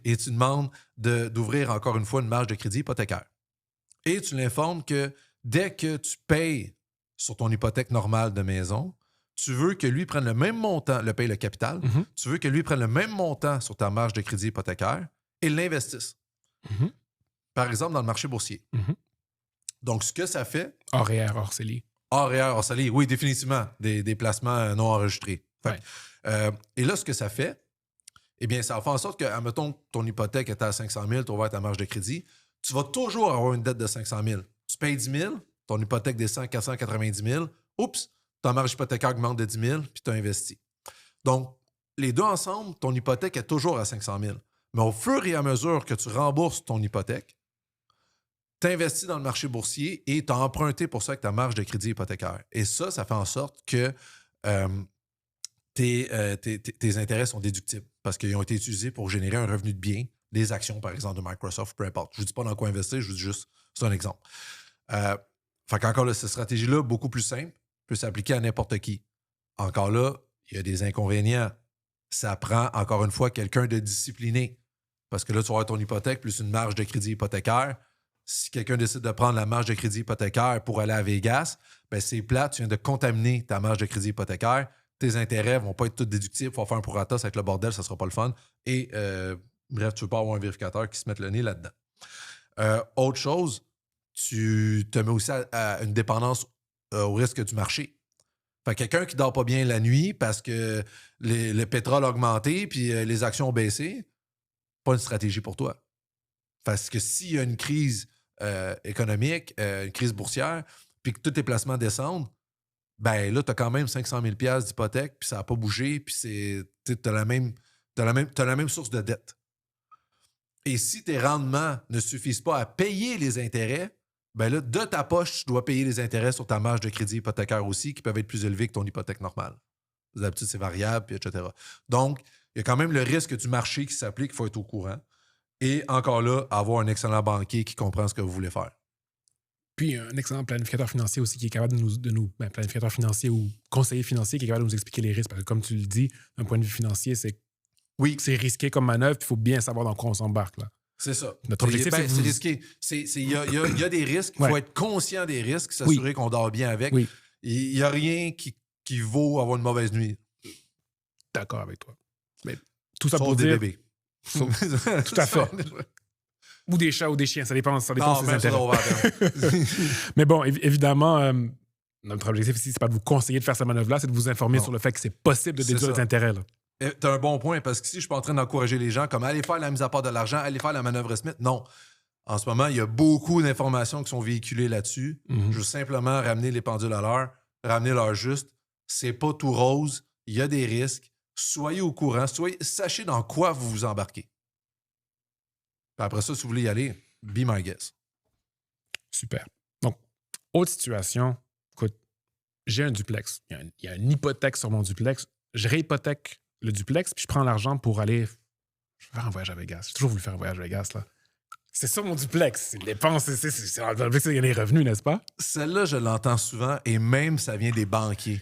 Speaker 2: et tu demandes d'ouvrir encore une fois une marge de crédit hypothécaire. Et tu l'informes que dès que tu payes sur ton hypothèque normale de maison, tu veux que lui prenne le même montant, le paye le capital, tu veux que lui prenne le même montant sur ta marge de crédit hypothécaire et l'investisse. Par exemple, dans le marché boursier. Donc, ce que ça fait...
Speaker 1: Hors hors CELI.
Speaker 2: Hors CELI, oui, définitivement. Des placements non enregistrés. Et là, ce que ça fait, eh bien, ça va faire en sorte que, admettons, ton hypothèque est à 500 000, tu vas voir ta marge de crédit, tu vas toujours avoir une dette de 500 000. Tu payes 10 000, ton hypothèque descend à 490 000, oups, ta marge hypothécaire augmente de 10 000, puis tu as investi. Donc, les deux ensemble, ton hypothèque est toujours à 500 000. Mais au fur et à mesure que tu rembourses ton hypothèque, tu investis dans le marché boursier et tu as emprunté pour ça avec ta marge de crédit hypothécaire. Et ça fait en sorte que tes intérêts sont déductibles parce qu'ils ont été utilisés pour générer un revenu de bien, des actions, par exemple, de Microsoft, peu importe. Je ne vous dis pas dans quoi investir, je vous dis juste, c'est un exemple. Fait qu'encore là, cette stratégie-là, beaucoup plus simple, peut s'appliquer à n'importe qui. Encore là, il y a des inconvénients. Ça prend, encore une fois, quelqu'un de discipliné. Parce que là, tu vas avoir ton hypothèque plus une marge de crédit hypothécaire. Si quelqu'un décide de prendre la marge de crédit hypothécaire pour aller à Vegas, ben c'est plate, tu viens de contaminer ta marge de crédit hypothécaire. Tes intérêts ne vont pas être tous déductibles. Il faut faire un prorata, ça va être le bordel, ça ne sera pas le fun. Et bref, tu ne veux pas avoir un vérificateur qui se mette le nez là-dedans. Autre chose, tu te mets aussi à une dépendance au risque du marché. Fait que quelqu'un qui ne dort pas bien la nuit parce que le pétrole a augmenté puis les actions ont baissé, pas une stratégie pour toi. Parce que s'il y a une crise économique, une crise boursière, puis que tous tes placements descendent, ben là, tu as quand même 500 000 $ d'hypothèque, puis ça n'a pas bougé, puis tu as la même source de dette. Et si tes rendements ne suffisent pas à payer les intérêts, ben là, de ta poche, tu dois payer les intérêts sur ta marge de crédit hypothécaire aussi, qui peuvent être plus élevés que ton hypothèque normale. D'habitude, c'est variable, puis etc. Donc, il y a quand même le risque du marché qui s'applique, il faut être au courant. Et encore là, avoir un excellent banquier qui comprend ce que vous voulez faire.
Speaker 1: Puis un excellent planificateur financier aussi qui est capable planificateur financier ou conseiller financier qui est capable de nous expliquer les risques. Parce que comme tu le dis, d'un point de vue financier, c'est risqué comme manœuvre, il faut bien savoir dans quoi on s'embarque. Là.
Speaker 2: C'est ça.
Speaker 1: Notre objectif,
Speaker 2: c'est risqué. Il y a des risques, il faut être conscient des risques, s'assurer qu'on dort bien avec.
Speaker 1: Oui.
Speaker 2: Il n'y a rien qui vaut avoir une mauvaise nuit.
Speaker 1: D'accord avec toi. Mais tout ça
Speaker 2: Sauf
Speaker 1: pour
Speaker 2: des
Speaker 1: dire...
Speaker 2: bébés.
Speaker 1: Tout à fait. Ou des chats ou des chiens, ça dépend de ses intérêts. Mais bon, évidemment, notre objectif ici, c'est pas de vous conseiller de faire cette manœuvre-là, c'est de vous informer sur le fait que c'est possible de déduire les intérêts.
Speaker 2: Tu as un bon point, parce que si je suis pas en train d'encourager les gens comme aller faire la mise à part de l'argent, aller faire la manœuvre Smith, non. En ce moment, il y a beaucoup d'informations qui sont véhiculées là-dessus. Je veux simplement ramener les pendules à l'heure, ramener l'heure juste. C'est pas tout rose, il y a des risques. Soyez au courant, sachez dans quoi vous vous embarquez. Puis après ça, si vous voulez y aller, be my guest.
Speaker 1: Super. Donc, autre situation, écoute, j'ai un duplex. Il y a une hypothèque sur mon duplex. Je réhypothèque le duplex, puis je prends l'argent pour aller faire un voyage à Vegas. J'ai toujours voulu faire un voyage à Vegas, là. C'est ça mon duplex. C'est une dépense, c'est dans le duplex, il y a des revenus, n'est-ce pas?
Speaker 2: Celle-là, je l'entends souvent, et même ça vient des banquiers.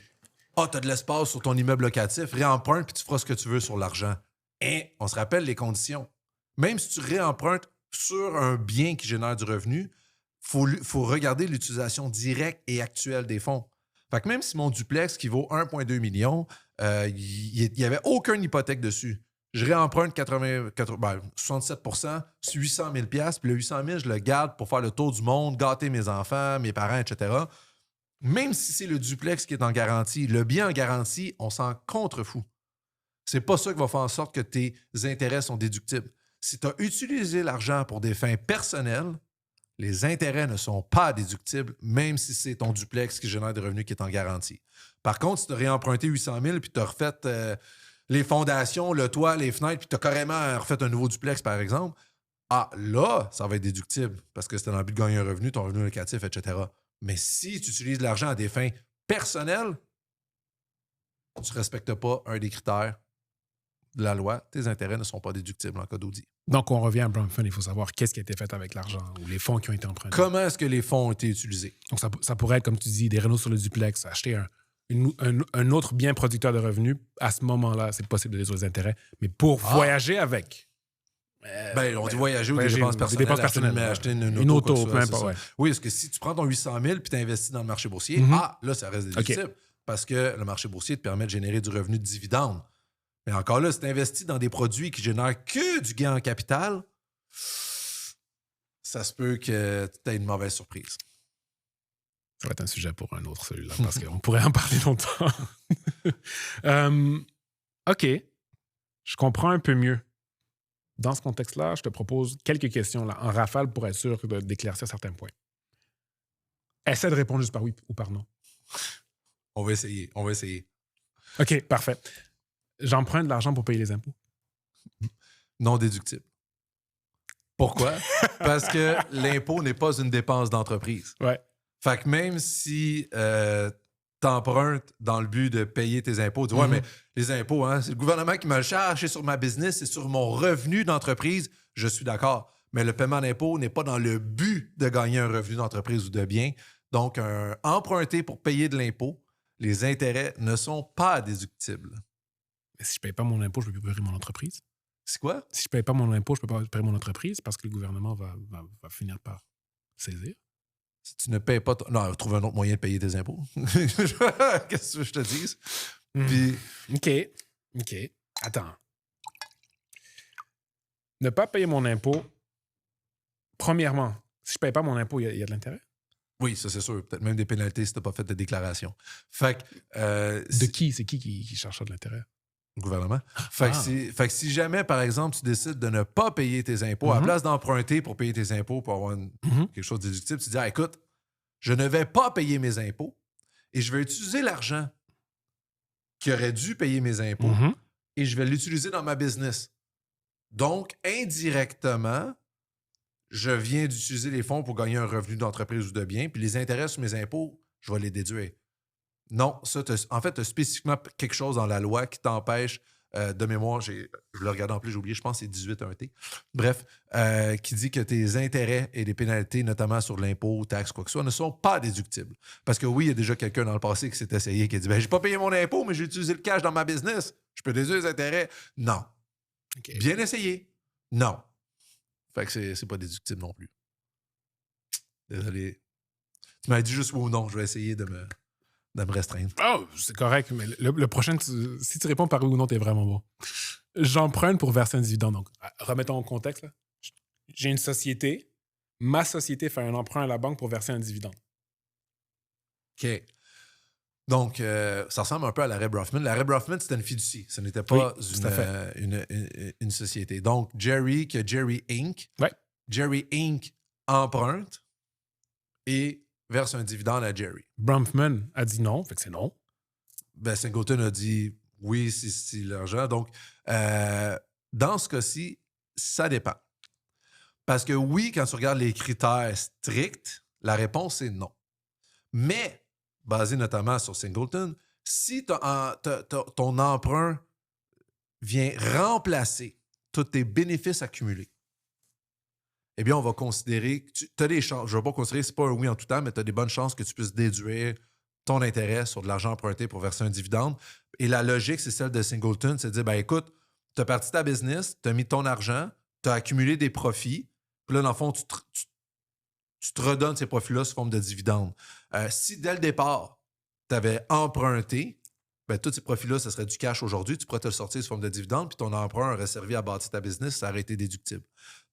Speaker 2: Ah, t'as de l'espace sur ton immeuble locatif, réemprunte, puis tu feras ce que tu veux sur l'argent. Et on se rappelle les conditions. Même si tu réempruntes sur un bien qui génère du revenu, il faut regarder l'utilisation directe et actuelle des fonds. Fait que même si mon duplex qui vaut 1,2 million, il n'y avait aucune hypothèque dessus. Je réemprunte 67 %, 800 000 $, puis le 800 000, je le garde pour faire le tour du monde, gâter mes enfants, mes parents, etc. Même si c'est le duplex qui est en garantie, le bien en garantie, on s'en contrefout. C'est pas ça qui va faire en sorte que tes intérêts sont déductibles. Si tu as utilisé l'argent pour des fins personnelles, les intérêts ne sont pas déductibles, même si c'est ton duplex qui génère des revenus qui est en garantie. Par contre, si tu as réemprunté 800 000 puis tu as refait les fondations, le toit, les fenêtres, puis tu as carrément refait un nouveau duplex, par exemple, là, ça va être déductible parce que c'était dans le but de gagner un revenu, ton revenu locatif, etc. Mais si tu utilises l'argent à des fins personnelles, tu ne respectes pas un des critères de la loi, tes intérêts ne sont pas déductibles en cas d'audit.
Speaker 1: Donc, on revient à Brown Fund, il faut savoir qu'est-ce qui a été fait avec l'argent ou les fonds qui ont été empruntés.
Speaker 2: Comment est-ce que les fonds ont été utilisés?
Speaker 1: Donc, ça pourrait être, comme tu dis, des rénaux sur le duplex, acheter un autre bien producteur de revenus. À ce moment-là, c'est possible de déduire les intérêts. Mais pour voyager avec...
Speaker 2: on dit voyager ou des dépenses personnelles. Acheter une auto, peu importe. Ouais. Oui, parce que si tu prends ton 800 000 puis tu investis dans le marché boursier, là, ça reste déductible. Parce que le marché boursier te permet de générer du revenu de dividende. Mais encore là, si tu investis dans des produits qui génèrent que du gain en capital, ça se peut que tu aies une mauvaise surprise.
Speaker 1: Ça va être un sujet pour un autre, celui-là, parce qu'on pourrait en parler longtemps. OK. Je comprends un peu mieux. Dans ce contexte-là, je te propose quelques questions là, en rafale pour être sûr d'éclaircir certains points. Essaie de répondre juste par oui ou par non.
Speaker 2: On va essayer.
Speaker 1: OK, parfait. J'emprunte de l'argent pour payer les impôts.
Speaker 2: Non déductible. Pourquoi? Parce que l'impôt n'est pas une dépense d'entreprise.
Speaker 1: Ouais.
Speaker 2: Fait que même si t'empruntes dans le but de payer tes impôts, tu dis, ouais, mais les impôts, c'est le gouvernement qui me le charge, c'est sur ma business, c'est sur mon revenu d'entreprise, je suis d'accord. Mais le paiement d'impôts n'est pas dans le but de gagner un revenu d'entreprise ou de bien. Donc, emprunter pour payer de l'impôt, les intérêts ne sont pas déductibles.
Speaker 1: Mais si je ne paye pas mon impôt, je ne peux plus payer mon entreprise.
Speaker 2: C'est quoi?
Speaker 1: Si je ne paye pas mon impôt, je ne peux pas payer mon entreprise parce que le gouvernement va finir par saisir.
Speaker 2: Si tu ne payes pas... Non, trouve un autre moyen de payer tes impôts. Qu'est-ce que je te dise? Puis...
Speaker 1: OK. Attends. Ne pas payer mon impôt, premièrement, si je ne paye pas mon impôt, il y a de l'intérêt?
Speaker 2: Oui, ça c'est sûr. Peut-être même des pénalités si tu n'as pas fait de déclaration. Fait que...
Speaker 1: de qui? C'est qui cherche de l'intérêt?
Speaker 2: Le gouvernement. Fait que si jamais, par exemple, tu décides de ne pas payer tes impôts, à la place d'emprunter pour payer tes impôts, pour avoir quelque chose de déductible, tu dis, écoute, Je ne vais pas payer mes impôts et je vais utiliser l'argent qui aurait dû payer mes impôts et je vais l'utiliser dans ma business. Donc, indirectement, je viens d'utiliser les fonds pour gagner un revenu d'entreprise ou de bien, puis les intérêts sur mes impôts, je vais les déduire. Non, ça, en fait, tu as spécifiquement quelque chose dans la loi qui t'empêche, de mémoire, je le regarde en plus, j'ai oublié, je pense que c'est 18.1t. Bref, qui dit que tes intérêts et les pénalités, notamment sur l'impôt, taxes, quoi que ce soit, ne sont pas déductibles. Parce que oui, il y a déjà quelqu'un dans le passé qui s'est essayé, qui a dit « Ben, j'ai pas payé mon impôt, mais j'ai utilisé le cash dans ma business. Je peux déduire les intérêts. » Non.
Speaker 1: Okay.
Speaker 2: Bien essayé. Non. Fait que c'est pas déductible non plus. Désolé. Tu m'as dit juste oui ou non. Je vais essayer de me restreindre.
Speaker 1: Oh, c'est correct, mais le prochain, si tu réponds par oui ou non, t'es vraiment bon. J'emprunte pour verser un dividende. Donc, remettons en contexte. Là. J'ai une société. Ma société fait un emprunt à la banque pour verser un dividende.
Speaker 2: OK. Donc, ça ressemble un peu à l'arrêt Brofman. L'arrêt Brofman, c'était une fiducie. Ce n'était pas une société. Donc, Jerry, qui a Jerry Inc.
Speaker 1: Ouais.
Speaker 2: Jerry Inc. emprunte et verse un dividende à Jerry.
Speaker 1: Bronfman a dit non, fait que c'est non.
Speaker 2: Ben, Singleton a dit oui, c'est l'argent. Donc, dans ce cas-ci, ça dépend. Parce que oui, quand tu regardes les critères stricts, la réponse est non. Mais, basé notamment sur Singleton, si ton emprunt vient remplacer tous tes bénéfices accumulés, eh bien, on va considérer que tu as des chances. Je ne veux pas considérer que ce n'est pas un oui en tout temps, mais tu as des bonnes chances que tu puisses déduire ton intérêt sur de l'argent emprunté pour verser un dividende. Et la logique, c'est celle de Singleton, c'est de dire, ben écoute, tu as parti ta business, tu as mis ton argent, tu as accumulé des profits, puis là, dans le fond, tu te redonnes ces profits-là sous forme de dividendes. Si dès le départ, tu avais emprunté, ben, tous ces profits-là, ça serait du cash aujourd'hui, tu pourrais te le sortir sous forme de dividendes, puis ton emprunt aurait servi à bâtir ta business, ça aurait été déductible.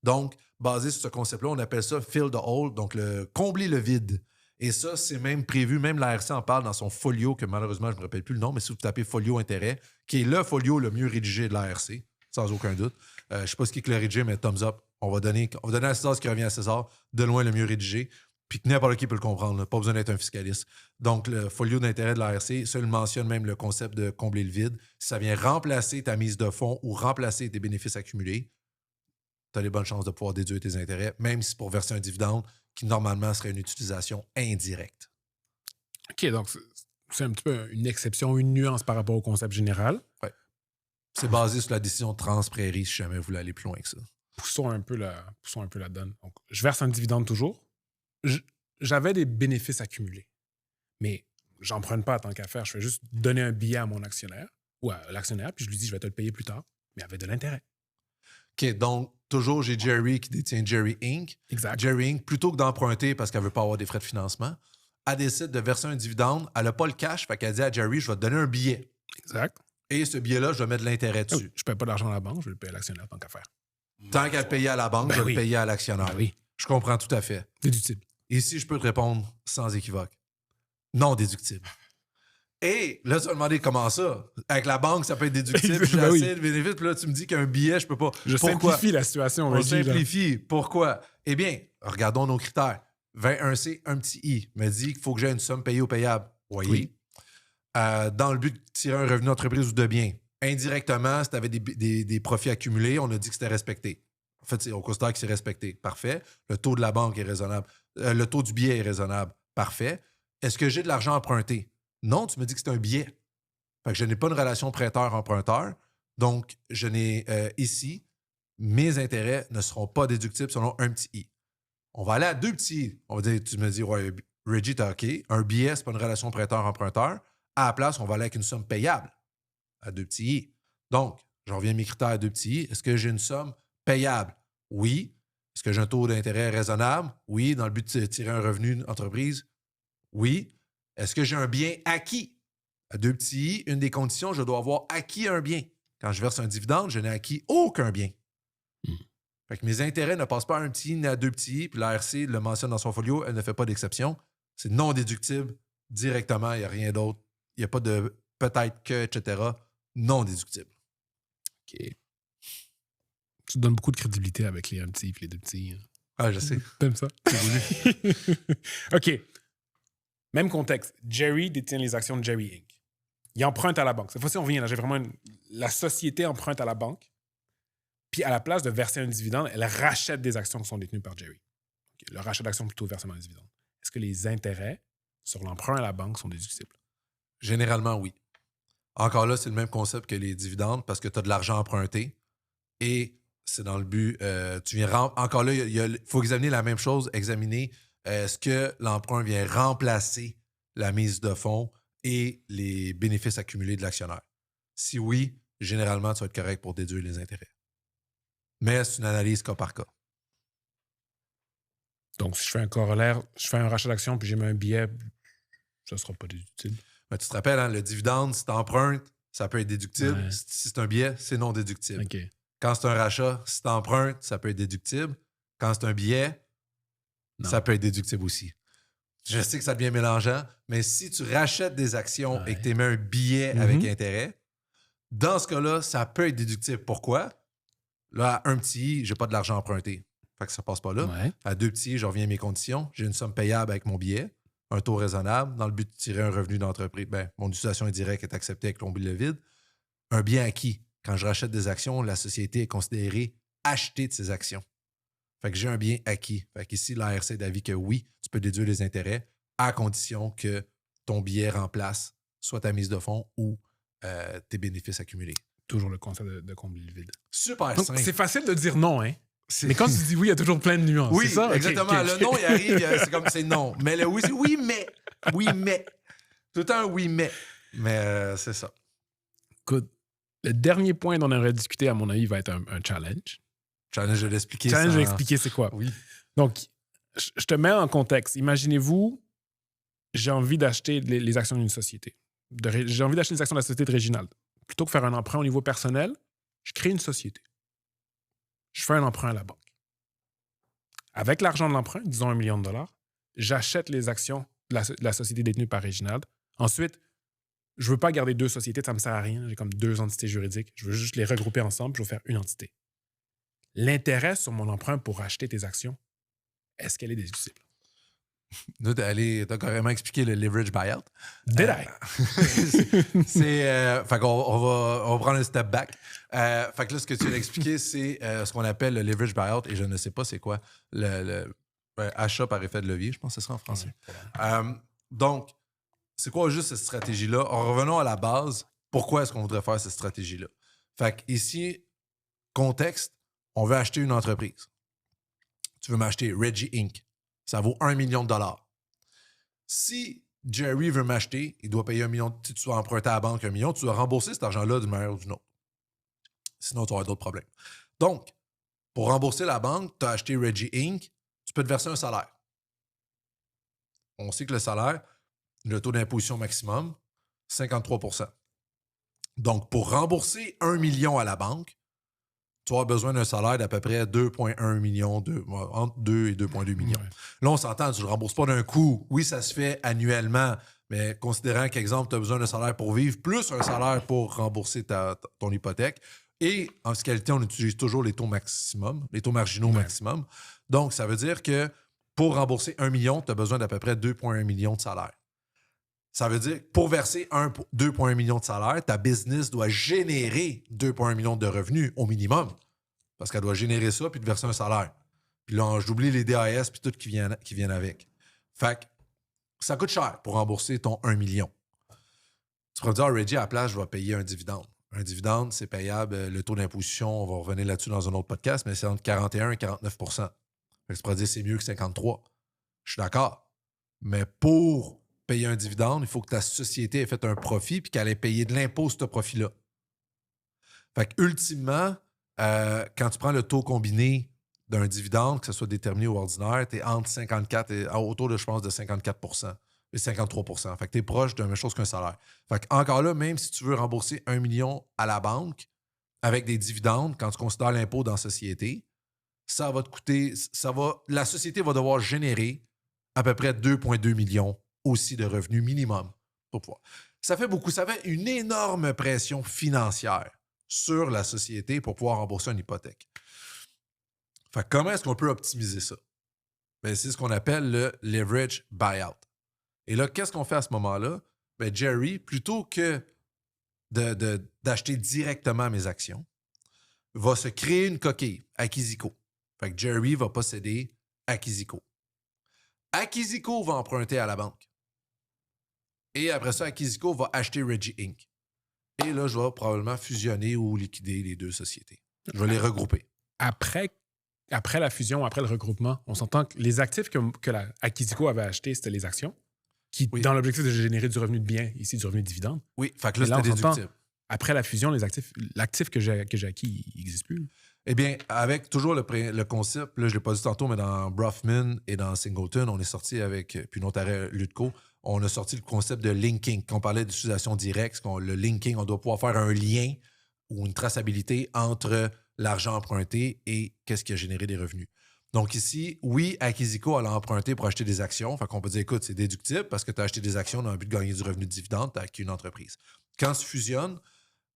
Speaker 2: Donc, basé sur ce concept-là, on appelle ça fill the hole, donc combler le vide. Et ça, c'est même prévu, même l'ARC en parle dans son folio, que malheureusement, je ne me rappelle plus le nom, mais si vous tapez folio intérêt, qui est le folio le mieux rédigé de l'ARC, sans aucun doute. Je ne sais pas ce qui est le rédigé, mais thumbs up. On va donner à César ce qui revient à César, de loin le mieux rédigé, puis que n'importe qui peut le comprendre, là, pas besoin d'être un fiscaliste. Donc, le folio d'intérêt de l'ARC, ça, il mentionne même le concept de combler le vide. Si ça vient remplacer ta mise de fonds ou remplacer tes bénéfices accumulés, tu as les bonnes chances de pouvoir déduire tes intérêts, même si pour verser un dividende qui, normalement, serait une utilisation indirecte.
Speaker 1: OK, donc c'est un petit peu une exception, une nuance par rapport au concept général.
Speaker 2: Oui. C'est basé sur la décision de Transprairie, si jamais vous voulez aller plus loin que ça.
Speaker 1: Poussons un peu la donne. Donc, je verse un dividende toujours. J'avais des bénéfices accumulés, mais j'emprunte pas tant qu'à faire. Je fais juste donner un billet à mon actionnaire ou à l'actionnaire, puis je lui dis, je vais te le payer plus tard, mais avec de l'intérêt.
Speaker 2: OK, donc, toujours, j'ai Jerry qui détient Jerry Inc.
Speaker 1: Exact.
Speaker 2: Jerry Inc., plutôt que d'emprunter parce qu'elle ne veut pas avoir des frais de financement, elle décide de verser un dividende. Elle n'a pas le cash, fait qu'elle dit à Jerry, je vais te donner un billet.
Speaker 1: Exact.
Speaker 2: Et ce billet-là, je vais mettre de l'intérêt dessus.
Speaker 1: Je ne paye pas d'argent à la banque, je vais le payer à l'actionnaire tant qu'à faire.
Speaker 2: Tant qu'à le payer à la banque, je vais le payer à l'actionnaire.
Speaker 1: Ben oui.
Speaker 2: Je comprends tout à fait.
Speaker 1: Déductible.
Speaker 2: Ici, je peux te répondre sans équivoque. Non déductible. Et là, tu vas me demander comment ça. Avec la banque, ça peut être déductible. J'ai assez de bénéfices. Puis là, tu me dis qu'un billet, je peux pas.
Speaker 1: Je simplifie la situation.
Speaker 2: On simplifie. Pourquoi? Eh bien, regardons nos critères. 21C, un petit I, me dit qu'il faut que j'aie une somme payée ou payable. Oui. Dans le but de tirer un revenu d'entreprise ou de bien. Indirectement, si tu avais des profits accumulés, on a dit que c'était respecté. En fait, on considère que c'est respecté. Parfait. Le taux de la banque est raisonnable. Le taux du billet est raisonnable. Parfait. Est-ce que j'ai de l'argent emprunté? Non, tu me dis que c'est un billet. Fait que je n'ai pas une relation prêteur-emprunteur. Donc, je n'ai ici, mes intérêts ne seront pas déductibles selon un petit I. On va aller à deux petits I. On va dire, tu me dis, ouais, Reggie, t'as OK. Un billet, c'est pas une relation prêteur-emprunteur. À la place, on va aller avec une somme payable à deux petits I. Donc, je reviens à mes critères à deux petits I. Est-ce que j'ai une somme payable? Oui. Est-ce que j'ai un taux d'intérêt raisonnable? Oui. Dans le but de tirer un revenu d'entreprise? Oui. Est-ce que j'ai un bien acquis? À deux petits I, une des conditions, je dois avoir acquis un bien. Quand je verse un dividende, je n'ai acquis aucun bien. Fait que mes intérêts ne passent pas à un petit I ni à deux petits I, puis l'ARC le mentionne dans son folio, elle ne fait pas d'exception. C'est non déductible directement, il n'y a rien d'autre. Il n'y a pas de peut-être que, etc. Non déductible.
Speaker 1: OK. Tu donnes beaucoup de crédibilité avec les un petit et les deux petits.
Speaker 2: Ah, je sais.
Speaker 1: T'aimes ça? OK. Même contexte. Jerry détient les actions de Jerry Inc. Il emprunte à la banque. Cette fois-ci, on vient là. J'ai vraiment la société emprunte à la banque. Puis, à la place de verser un dividende, elle rachète des actions qui sont détenues par Jerry. Okay. Le rachat d'actions plutôt versement un dividende. Est-ce que les intérêts sur l'emprunt à la banque sont déductibles?
Speaker 2: Généralement, oui. Encore là, c'est le même concept que les dividendes parce que tu as de l'argent emprunté et c'est dans le but. Encore là, il faut examiner la même chose, examiner est-ce que l'emprunt vient remplacer la mise de fonds et les bénéfices accumulés de l'actionnaire. Si oui, généralement, tu vas être correct pour déduire les intérêts. Mais c'est une analyse cas par cas.
Speaker 1: Donc, si je fais un corollaire, je fais un rachat d'actions puis j'ai mis un billet, ça ne sera pas déductible.
Speaker 2: Mais tu te rappelles, hein, le dividende, si tu empruntes, ça peut être déductible.
Speaker 1: Ouais.
Speaker 2: Si c'est un billet, c'est non déductible.
Speaker 1: Okay.
Speaker 2: Quand c'est un rachat, si tu empruntes, ça peut être déductible. Quand c'est un billet, ça peut être déductible aussi. Je sais que ça devient mélangeant, mais si tu rachètes des actions et que tu émets un billet avec intérêt, dans ce cas-là, ça peut être déductible. Pourquoi? Là, à un petit I, j'ai pas de l'argent emprunté. Fait que ça passe pas là.
Speaker 1: Ouais.
Speaker 2: À 2 petits I, je reviens à mes conditions. J'ai une somme payable avec mon billet, un taux raisonnable, dans le but de tirer un revenu d'entreprise. Ben, mon utilisation indirecte est acceptée avec l'ombre le vide. Un bien acquis. Quand je rachète des actions, la société est considérée achetée de ces actions. Fait que j'ai un bien acquis. Fait qu'ici, l'ARC est d'avis que oui, tu peux déduire les intérêts à condition que ton billet remplace soit ta mise de fonds ou tes bénéfices accumulés.
Speaker 1: Toujours le concept de combler le vide.
Speaker 2: Super
Speaker 1: Donc,
Speaker 2: simple.
Speaker 1: c'est facile de dire non, hein? Mais quand tu dis oui, il y a toujours plein de nuances.
Speaker 2: Oui,
Speaker 1: c'est ça?
Speaker 2: exactement.
Speaker 1: Okay.
Speaker 2: Le non, il arrive, c'est comme c'est non. Mais le oui, c'est oui, mais. Oui, mais. Tout le temps un oui, mais. Mais c'est ça.
Speaker 1: Écoute, le dernier point dont on aurait discuté, à mon avis, va être un challenge.
Speaker 2: Challenge de l'expliquer.
Speaker 1: Challenge de l'expliquer, c'est quoi?
Speaker 2: Oui.
Speaker 1: Donc, je te mets en contexte. Imaginez-vous, j'ai envie d'acheter les actions d'une société. J'ai envie d'acheter les actions de la société de Réginald. Plutôt que faire un emprunt au niveau personnel, je crée une société. Je fais un emprunt à la banque. Avec l'argent de l'emprunt, disons $1 million, j'achète les actions de la société détenue par Réginald. Ensuite, je ne veux pas garder 2 sociétés, ça ne me sert à rien. J'ai comme 2 entités juridiques. Je veux juste les regrouper ensemble, je veux faire une entité. L'intérêt sur mon emprunt pour acheter tes actions, est-ce qu'elle est déductible?
Speaker 2: Là, t'as carrément expliqué le leverage buyout.
Speaker 1: Did I?
Speaker 2: Fait qu'on on va prendre un step back. Fait que là, ce que tu viens d'expliquer, c'est ce qu'on appelle le leverage buyout, et je ne sais pas c'est quoi. Achat par effet de levier, je pense que ce sera en français. Donc, c'est quoi juste cette stratégie-là? Revenons à la base. Pourquoi est-ce qu'on voudrait faire cette stratégie-là? Fait qu'ici, contexte, on veut acheter une entreprise. Tu veux m'acheter Reggie Inc. Ça vaut $1 million. Si Jerry veut m'acheter, il doit payer $1 million. Si tu vas emprunter à la banque $1 million, tu dois rembourser cet argent-là d'une manière ou d'une autre. Sinon, tu auras d'autres problèmes. Donc, pour rembourser la banque, tu as acheté Reggie Inc., tu peux te verser un salaire. On sait que le salaire, le taux d'imposition maximum, 53%. Donc, pour rembourser $1 million à la banque, tu as besoin d'un salaire d'à peu près 2,1 millions, entre 2 et 2,2 millions. Ouais. Là, on s'entend, tu ne le rembourses pas d'un coup. Oui, ça se fait annuellement, mais considérant qu'exemple, tu as besoin d'un salaire pour vivre, plus un salaire pour rembourser ton hypothèque. Et en fiscalité, on utilise toujours les taux maximum, les taux marginaux maximum. Donc, ça veut dire que pour rembourser 1 million, tu as besoin d'à peu près 2,1 millions de salaire. Ça veut dire que pour verser 2,1 millions de salaire, ta business doit générer 2,1 millions de revenus au minimum. Parce qu'elle doit générer ça puis te verser un salaire. Puis là, j'oublie les DAS puis tout qui viennent avec. Fait que ça coûte cher pour rembourser ton 1 million. Tu pourrais dire, Reggie, à la place, je vais payer un dividende. Un dividende, c'est payable. Le taux d'imposition, on va revenir là-dessus dans un autre podcast, mais c'est entre 41 et 49 %. Fait que tu pourrais dire, c'est mieux que 53. Je suis d'accord. Mais pour payer un dividende, il faut que ta société ait fait un profit puis qu'elle ait payé de l'impôt sur ce profit-là. Fait que ultimement, quand tu prends le taux combiné d'un dividende, que ce soit déterminé ou ordinaire, tu es entre 54 et autour de, je pense, de 54 % et 53 %. Fait que tu es proche de la même chose qu'un salaire. Fait que encore là, même si tu veux rembourser 1 million à la banque avec des dividendes, quand tu considères l'impôt dans la société, ça va te coûter, la société va devoir générer à peu près 2,2 millions aussi de revenus minimum pour pouvoir. Ça fait beaucoup, ça fait une énorme pression financière sur la société pour pouvoir rembourser une hypothèque. Fait que comment est-ce qu'on peut optimiser ça? Bien, c'est ce qu'on appelle le leverage buyout. Et là, qu'est-ce qu'on fait à ce moment-là? Ben, Jerry, plutôt que d'acheter directement mes actions, va se créer une coquille, Akiziko. Fait que Jerry va posséder Akiziko. Akiziko va emprunter à la banque. Et après ça, Akiziko va acheter Reggie Inc. Et là, je vais probablement fusionner ou liquider les deux sociétés. Je vais les regrouper.
Speaker 1: Après la fusion, après le regroupement, on s'entend que les actifs que la Akiziko avait achetés, c'était les actions, qui, dans l'objectif de générer du revenu de bien, ici du revenu de dividende.
Speaker 2: Oui, fait que là, c'était déductible.
Speaker 1: Après la fusion, l'actif que j'ai acquis, il n'existe plus.
Speaker 2: Eh bien, avec toujours le concept, là, je ne l'ai pas dit tantôt, mais dans Brofman et dans Singleton, on est sorti avec, puis notre arrêt Lutco, on a sorti le concept de linking. Quand on parlait d'utilisation directe, le linking, on doit pouvoir faire un lien ou une traçabilité entre l'argent emprunté et qu'est-ce qui a généré des revenus. Donc ici, oui, Akiziko, elle a emprunté pour acheter des actions. Fait qu'on peut dire, écoute, c'est déductible parce que tu as acheté des actions dans le but de gagner du revenu de dividende, tu as acquis une entreprise. Quand tu fusionnes,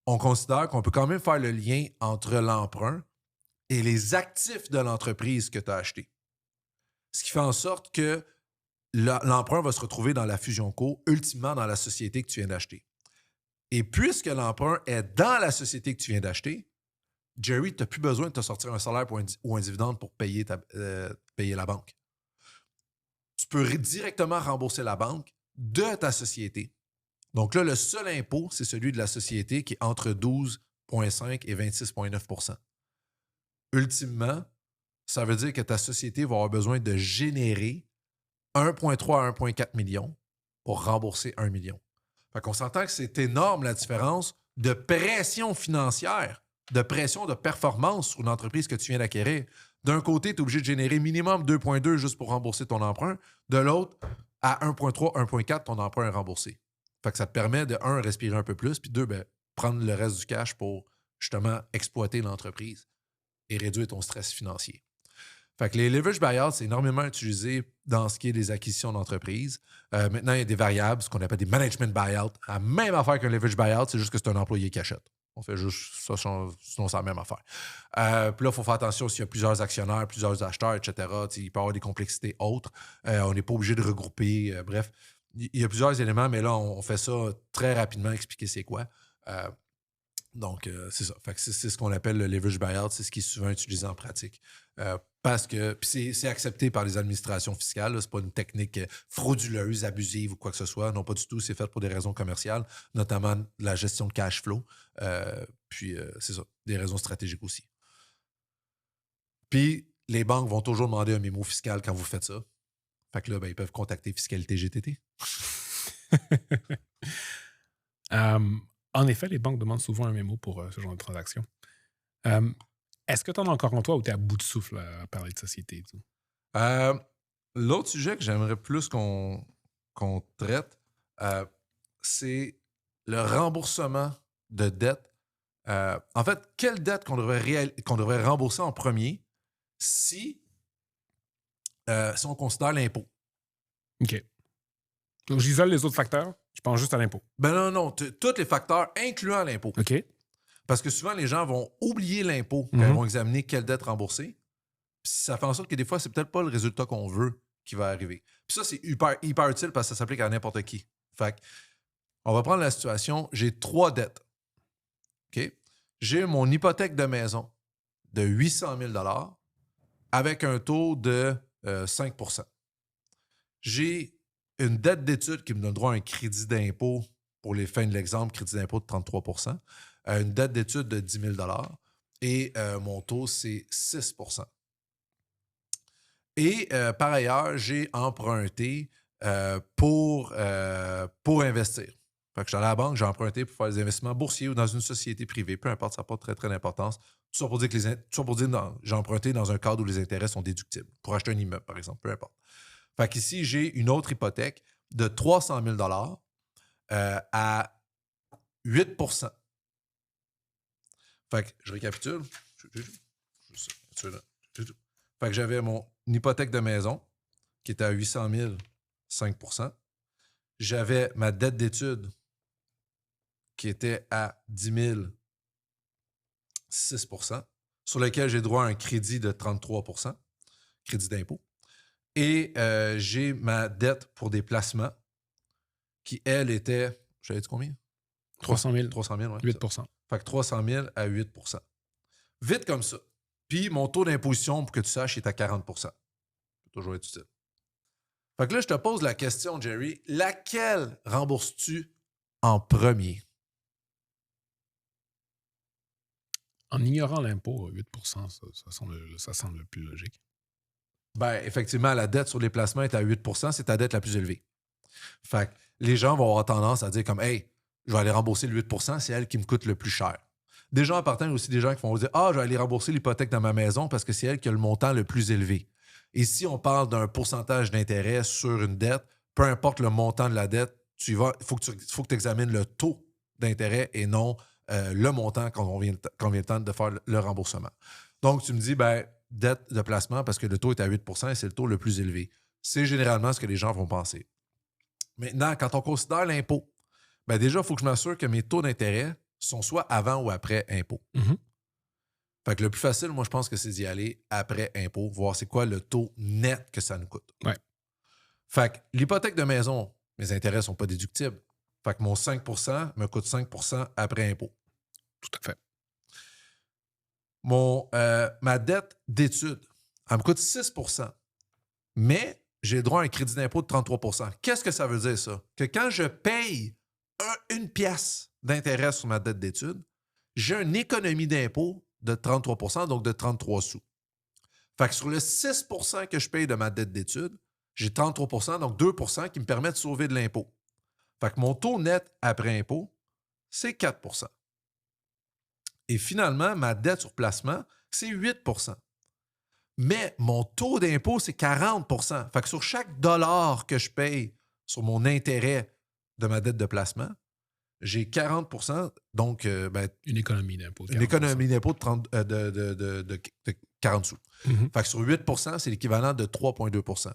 Speaker 2: on considère qu'on peut quand même faire le lien entre l'emprunt et les actifs de l'entreprise que tu as acheté. Ce qui fait en sorte que l'emprunt va se retrouver dans la fusion co, ultimement dans la société que tu viens d'acheter. Et puisque l'emprunt est dans la société que tu viens d'acheter, Jerry, tu n'as plus besoin de te sortir un salaire ou un dividende pour payer la banque. Tu peux directement rembourser la banque de ta société. Donc là, le seul impôt, c'est celui de la société qui est entre 12,5 et 26,9 %. Ultimement, ça veut dire que ta société va avoir besoin de générer 1,3 à 1,4 million pour rembourser 1 million. Fait qu'on s'entend que c'est énorme la différence de pression financière, de pression de performance sur une entreprise que tu viens d'acquérir. D'un côté, tu es obligé de générer minimum 2,2 juste pour rembourser ton emprunt. De l'autre, à 1,3, 1,4, ton emprunt est remboursé. Fait que ça te permet de, un, respirer un peu plus, puis deux, prendre le reste du cash pour justement exploiter l'entreprise et réduire ton stress financier. Fait que les leverage buyouts, c'est énormément utilisé dans ce qui est des acquisitions d'entreprise. Maintenant, il y a des variables, ce qu'on appelle des management buyouts. La même affaire qu'un leverage buyout, c'est juste que c'est un employé qui achète. On fait juste ça, sinon c'est la même affaire. Puis là, il faut faire attention s'il y a plusieurs actionnaires, plusieurs acheteurs, etc. Il peut y avoir des complexités autres. On n'est pas obligé de regrouper. Bref, il y a plusieurs éléments, mais là, on fait ça très rapidement, expliquer c'est quoi. Donc, c'est ça. Fait que c'est ce qu'on appelle le leverage buyout. C'est ce qui est souvent utilisé en pratique. Parce que c'est accepté par les administrations fiscales. Ce n'est pas une technique frauduleuse, abusive ou quoi que ce soit. Non, pas du tout. C'est fait pour des raisons commerciales, notamment la gestion de cash flow. Puis, c'est ça. Des raisons stratégiques aussi. Puis, les banques vont toujours demander un mémo fiscal quand vous faites ça. Fait que là, ils peuvent contacter Fiscalité GTT.
Speaker 1: En effet, les banques demandent souvent un mémo pour ce genre de transaction. Est-ce que tu en as encore en toi ou tu es à bout de souffle à parler de société et tout?
Speaker 2: L'autre sujet que j'aimerais plus qu'on traite, c'est le remboursement de dettes. En fait, quelle dette qu'on devrait rembourser en premier si on considère l'impôt?
Speaker 1: OK. Donc, j'isole les autres facteurs. Je pense juste à l'impôt.
Speaker 2: Ben non. Tous les facteurs, incluant l'impôt.
Speaker 1: OK.
Speaker 2: Parce que souvent, les gens vont oublier l'impôt quand ils vont examiner quelle dette rembourser. Puis ça fait en sorte que des fois, c'est peut-être pas le résultat qu'on veut qui va arriver. Puis ça, c'est hyper utile parce que ça s'applique à n'importe qui. Fait que, on va prendre la situation. J'ai 3 dettes. OK? J'ai mon hypothèque de maison de 800 000 $ avec un taux de 5 %. J'ai une dette d'études qui me donne droit à un crédit d'impôt, pour les fins de l'exemple, crédit d'impôt de 33 %, une dette d'études de 10 000 $ et mon taux, c'est 6 %. Et par ailleurs, j'ai emprunté pour investir. Fait que je suis allé à la banque, j'ai emprunté pour faire des investissements boursiers ou dans une société privée, peu importe, ça n'a pas très, très d'importance. Tout ça pour dire que j'ai emprunté dans un cadre où les intérêts sont déductibles. Pour acheter un immeuble, par exemple, peu importe. Fait qu'ici, j'ai une autre hypothèque de 300 000 $ à 8 %. Fait que je récapitule. Fait que j'avais mon hypothèque de maison qui était à 800 000, 5 %. J'avais ma dette d'études qui était à 10 000, 6 %, sur lequel j'ai droit à un crédit de 33 %, crédit d'impôt. Et j'ai ma dette pour des placements qui, elle, était, j'avais dit combien?
Speaker 1: 300 000.
Speaker 2: 300 000, oui.
Speaker 1: 8
Speaker 2: Fait que 300 000 à 8 Vite comme ça. Puis mon taux d'imposition, pour que tu saches, est à 40 Ça peut toujours être utile. Fait que là, je te pose la question, Jerry. Laquelle rembourses-tu en premier?
Speaker 1: En ignorant l'impôt, 8 ça semble le plus logique.
Speaker 2: Ben, effectivement, la dette sur les placements est à 8 c'est ta dette la plus élevée. Fait que les gens vont avoir tendance à dire comme, hey, je vais aller rembourser le 8 c'est elle qui me coûte le plus cher. Des gens appartiennent aussi des gens qui vont dire, ah, je vais aller rembourser l'hypothèque dans ma maison parce que c'est elle qui a le montant le plus élevé. Et si on parle d'un pourcentage d'intérêt sur une dette, peu importe le montant de la dette, il faut que tu examines le taux d'intérêt et non le montant quand vient le temps de faire le remboursement. Donc, tu me dis, ben, dette de placement parce que le taux est à 8 et c'est le taux le plus élevé. C'est généralement ce que les gens vont penser. Maintenant, quand on considère l'impôt, ben déjà, il faut que je m'assure que mes taux d'intérêt sont soit avant ou après impôt.
Speaker 1: Mm-hmm.
Speaker 2: Fait que le plus facile, moi, je pense que c'est d'y aller après impôt, voir c'est quoi le taux net que ça nous coûte.
Speaker 1: Ouais.
Speaker 2: Fait que l'hypothèque de maison, mes intérêts ne sont pas déductibles. Fait que mon 5 me coûte 5 après impôt.
Speaker 1: Tout à fait.
Speaker 2: Ma dette d'études, elle me coûte 6 mais j'ai droit à un crédit d'impôt de 33 Qu'est-ce que ça veut dire, ça? Que quand je paye une pièce d'intérêt sur ma dette d'études, j'ai une économie d'impôt de 33 donc de 33 sous. Fait que sur le 6 que je paye de ma dette d'études, j'ai 33 donc 2 qui me permettent de sauver de l'impôt. Fait que mon taux net après impôt, c'est 4 Et finalement, ma dette sur placement, c'est 8 Mais mon taux d'impôt, c'est 40 Fait que sur chaque dollar que je paye sur mon intérêt de ma dette de placement, j'ai 40 donc
Speaker 1: une économie d'impôt.
Speaker 2: Une économie d'impôt de 40 sous.
Speaker 1: Mm-hmm.
Speaker 2: Fait que sur 8 c'est l'équivalent de 3,2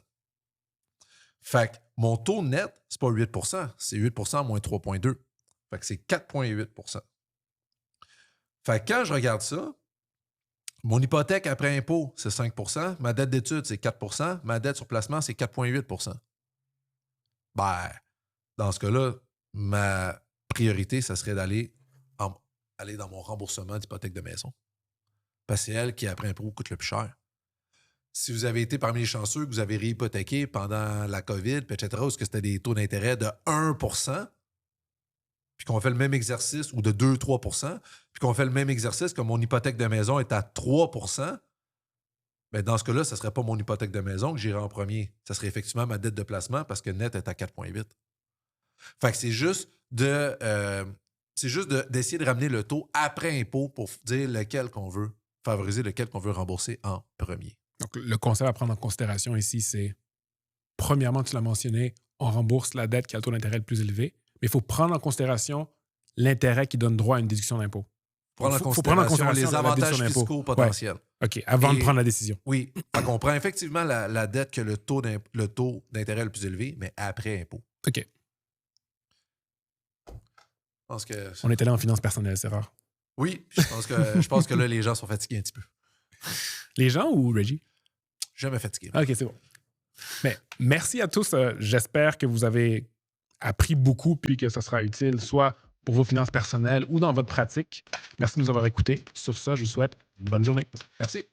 Speaker 2: Fait que mon taux net, c'est pas 8 c'est 8 moins 3,2 Fait que c'est 4,8 Fait que quand je regarde ça, mon hypothèque après impôt, c'est 5 ma dette d'études, c'est 4 ma dette sur placement, c'est 4,8 Ben, dans ce cas-là, ma priorité, ça serait d'aller dans mon remboursement d'hypothèque de maison. Parce que c'est elle qui, après impôt, coûte le plus cher. Si vous avez été parmi les chanceux, que vous avez réhypothéqué pendant la COVID, etc., où c'était des taux d'intérêt de 1 puis qu'on fait le même exercice, ou de 2-3 puis qu'on fait le même exercice que mon hypothèque de maison est à 3 bien, dans ce cas-là, ce ne serait pas mon hypothèque de maison que j'irais en premier. Ça serait effectivement ma dette de placement parce que net est à 4,8. Fait que c'est juste d'essayer de ramener le taux après impôt pour dire lequel qu'on veut favoriser, lequel qu'on veut rembourser en premier.
Speaker 1: Donc, le concept à prendre en considération ici, c'est, premièrement, tu l'as mentionné, on rembourse la dette qui a le taux d'intérêt le plus élevé, mais il faut prendre en considération l'intérêt qui donne droit à une déduction d'impôt.
Speaker 2: Il faut prendre en considération les avantages fiscaux potentiels.
Speaker 1: Ouais. OK, avant de prendre la décision.
Speaker 2: Oui, on prend effectivement la dette que le taux d'intérêt le plus élevé, mais après impôt.
Speaker 1: OK.
Speaker 2: Je pense que...
Speaker 1: On est allé en finance personnelle, c'est rare.
Speaker 2: Oui, je pense que là, les gens sont fatigués un petit peu.
Speaker 1: Les gens ou Reggie?
Speaker 2: Jamais fatigué.
Speaker 1: OK, c'est bon. Mais merci à tous. J'espère que vous avez appris beaucoup puis que ça sera utile, soit pour vos finances personnelles ou dans votre pratique. Merci de nous avoir écoutés. Sur ça, je vous souhaite une bonne journée.
Speaker 2: Merci.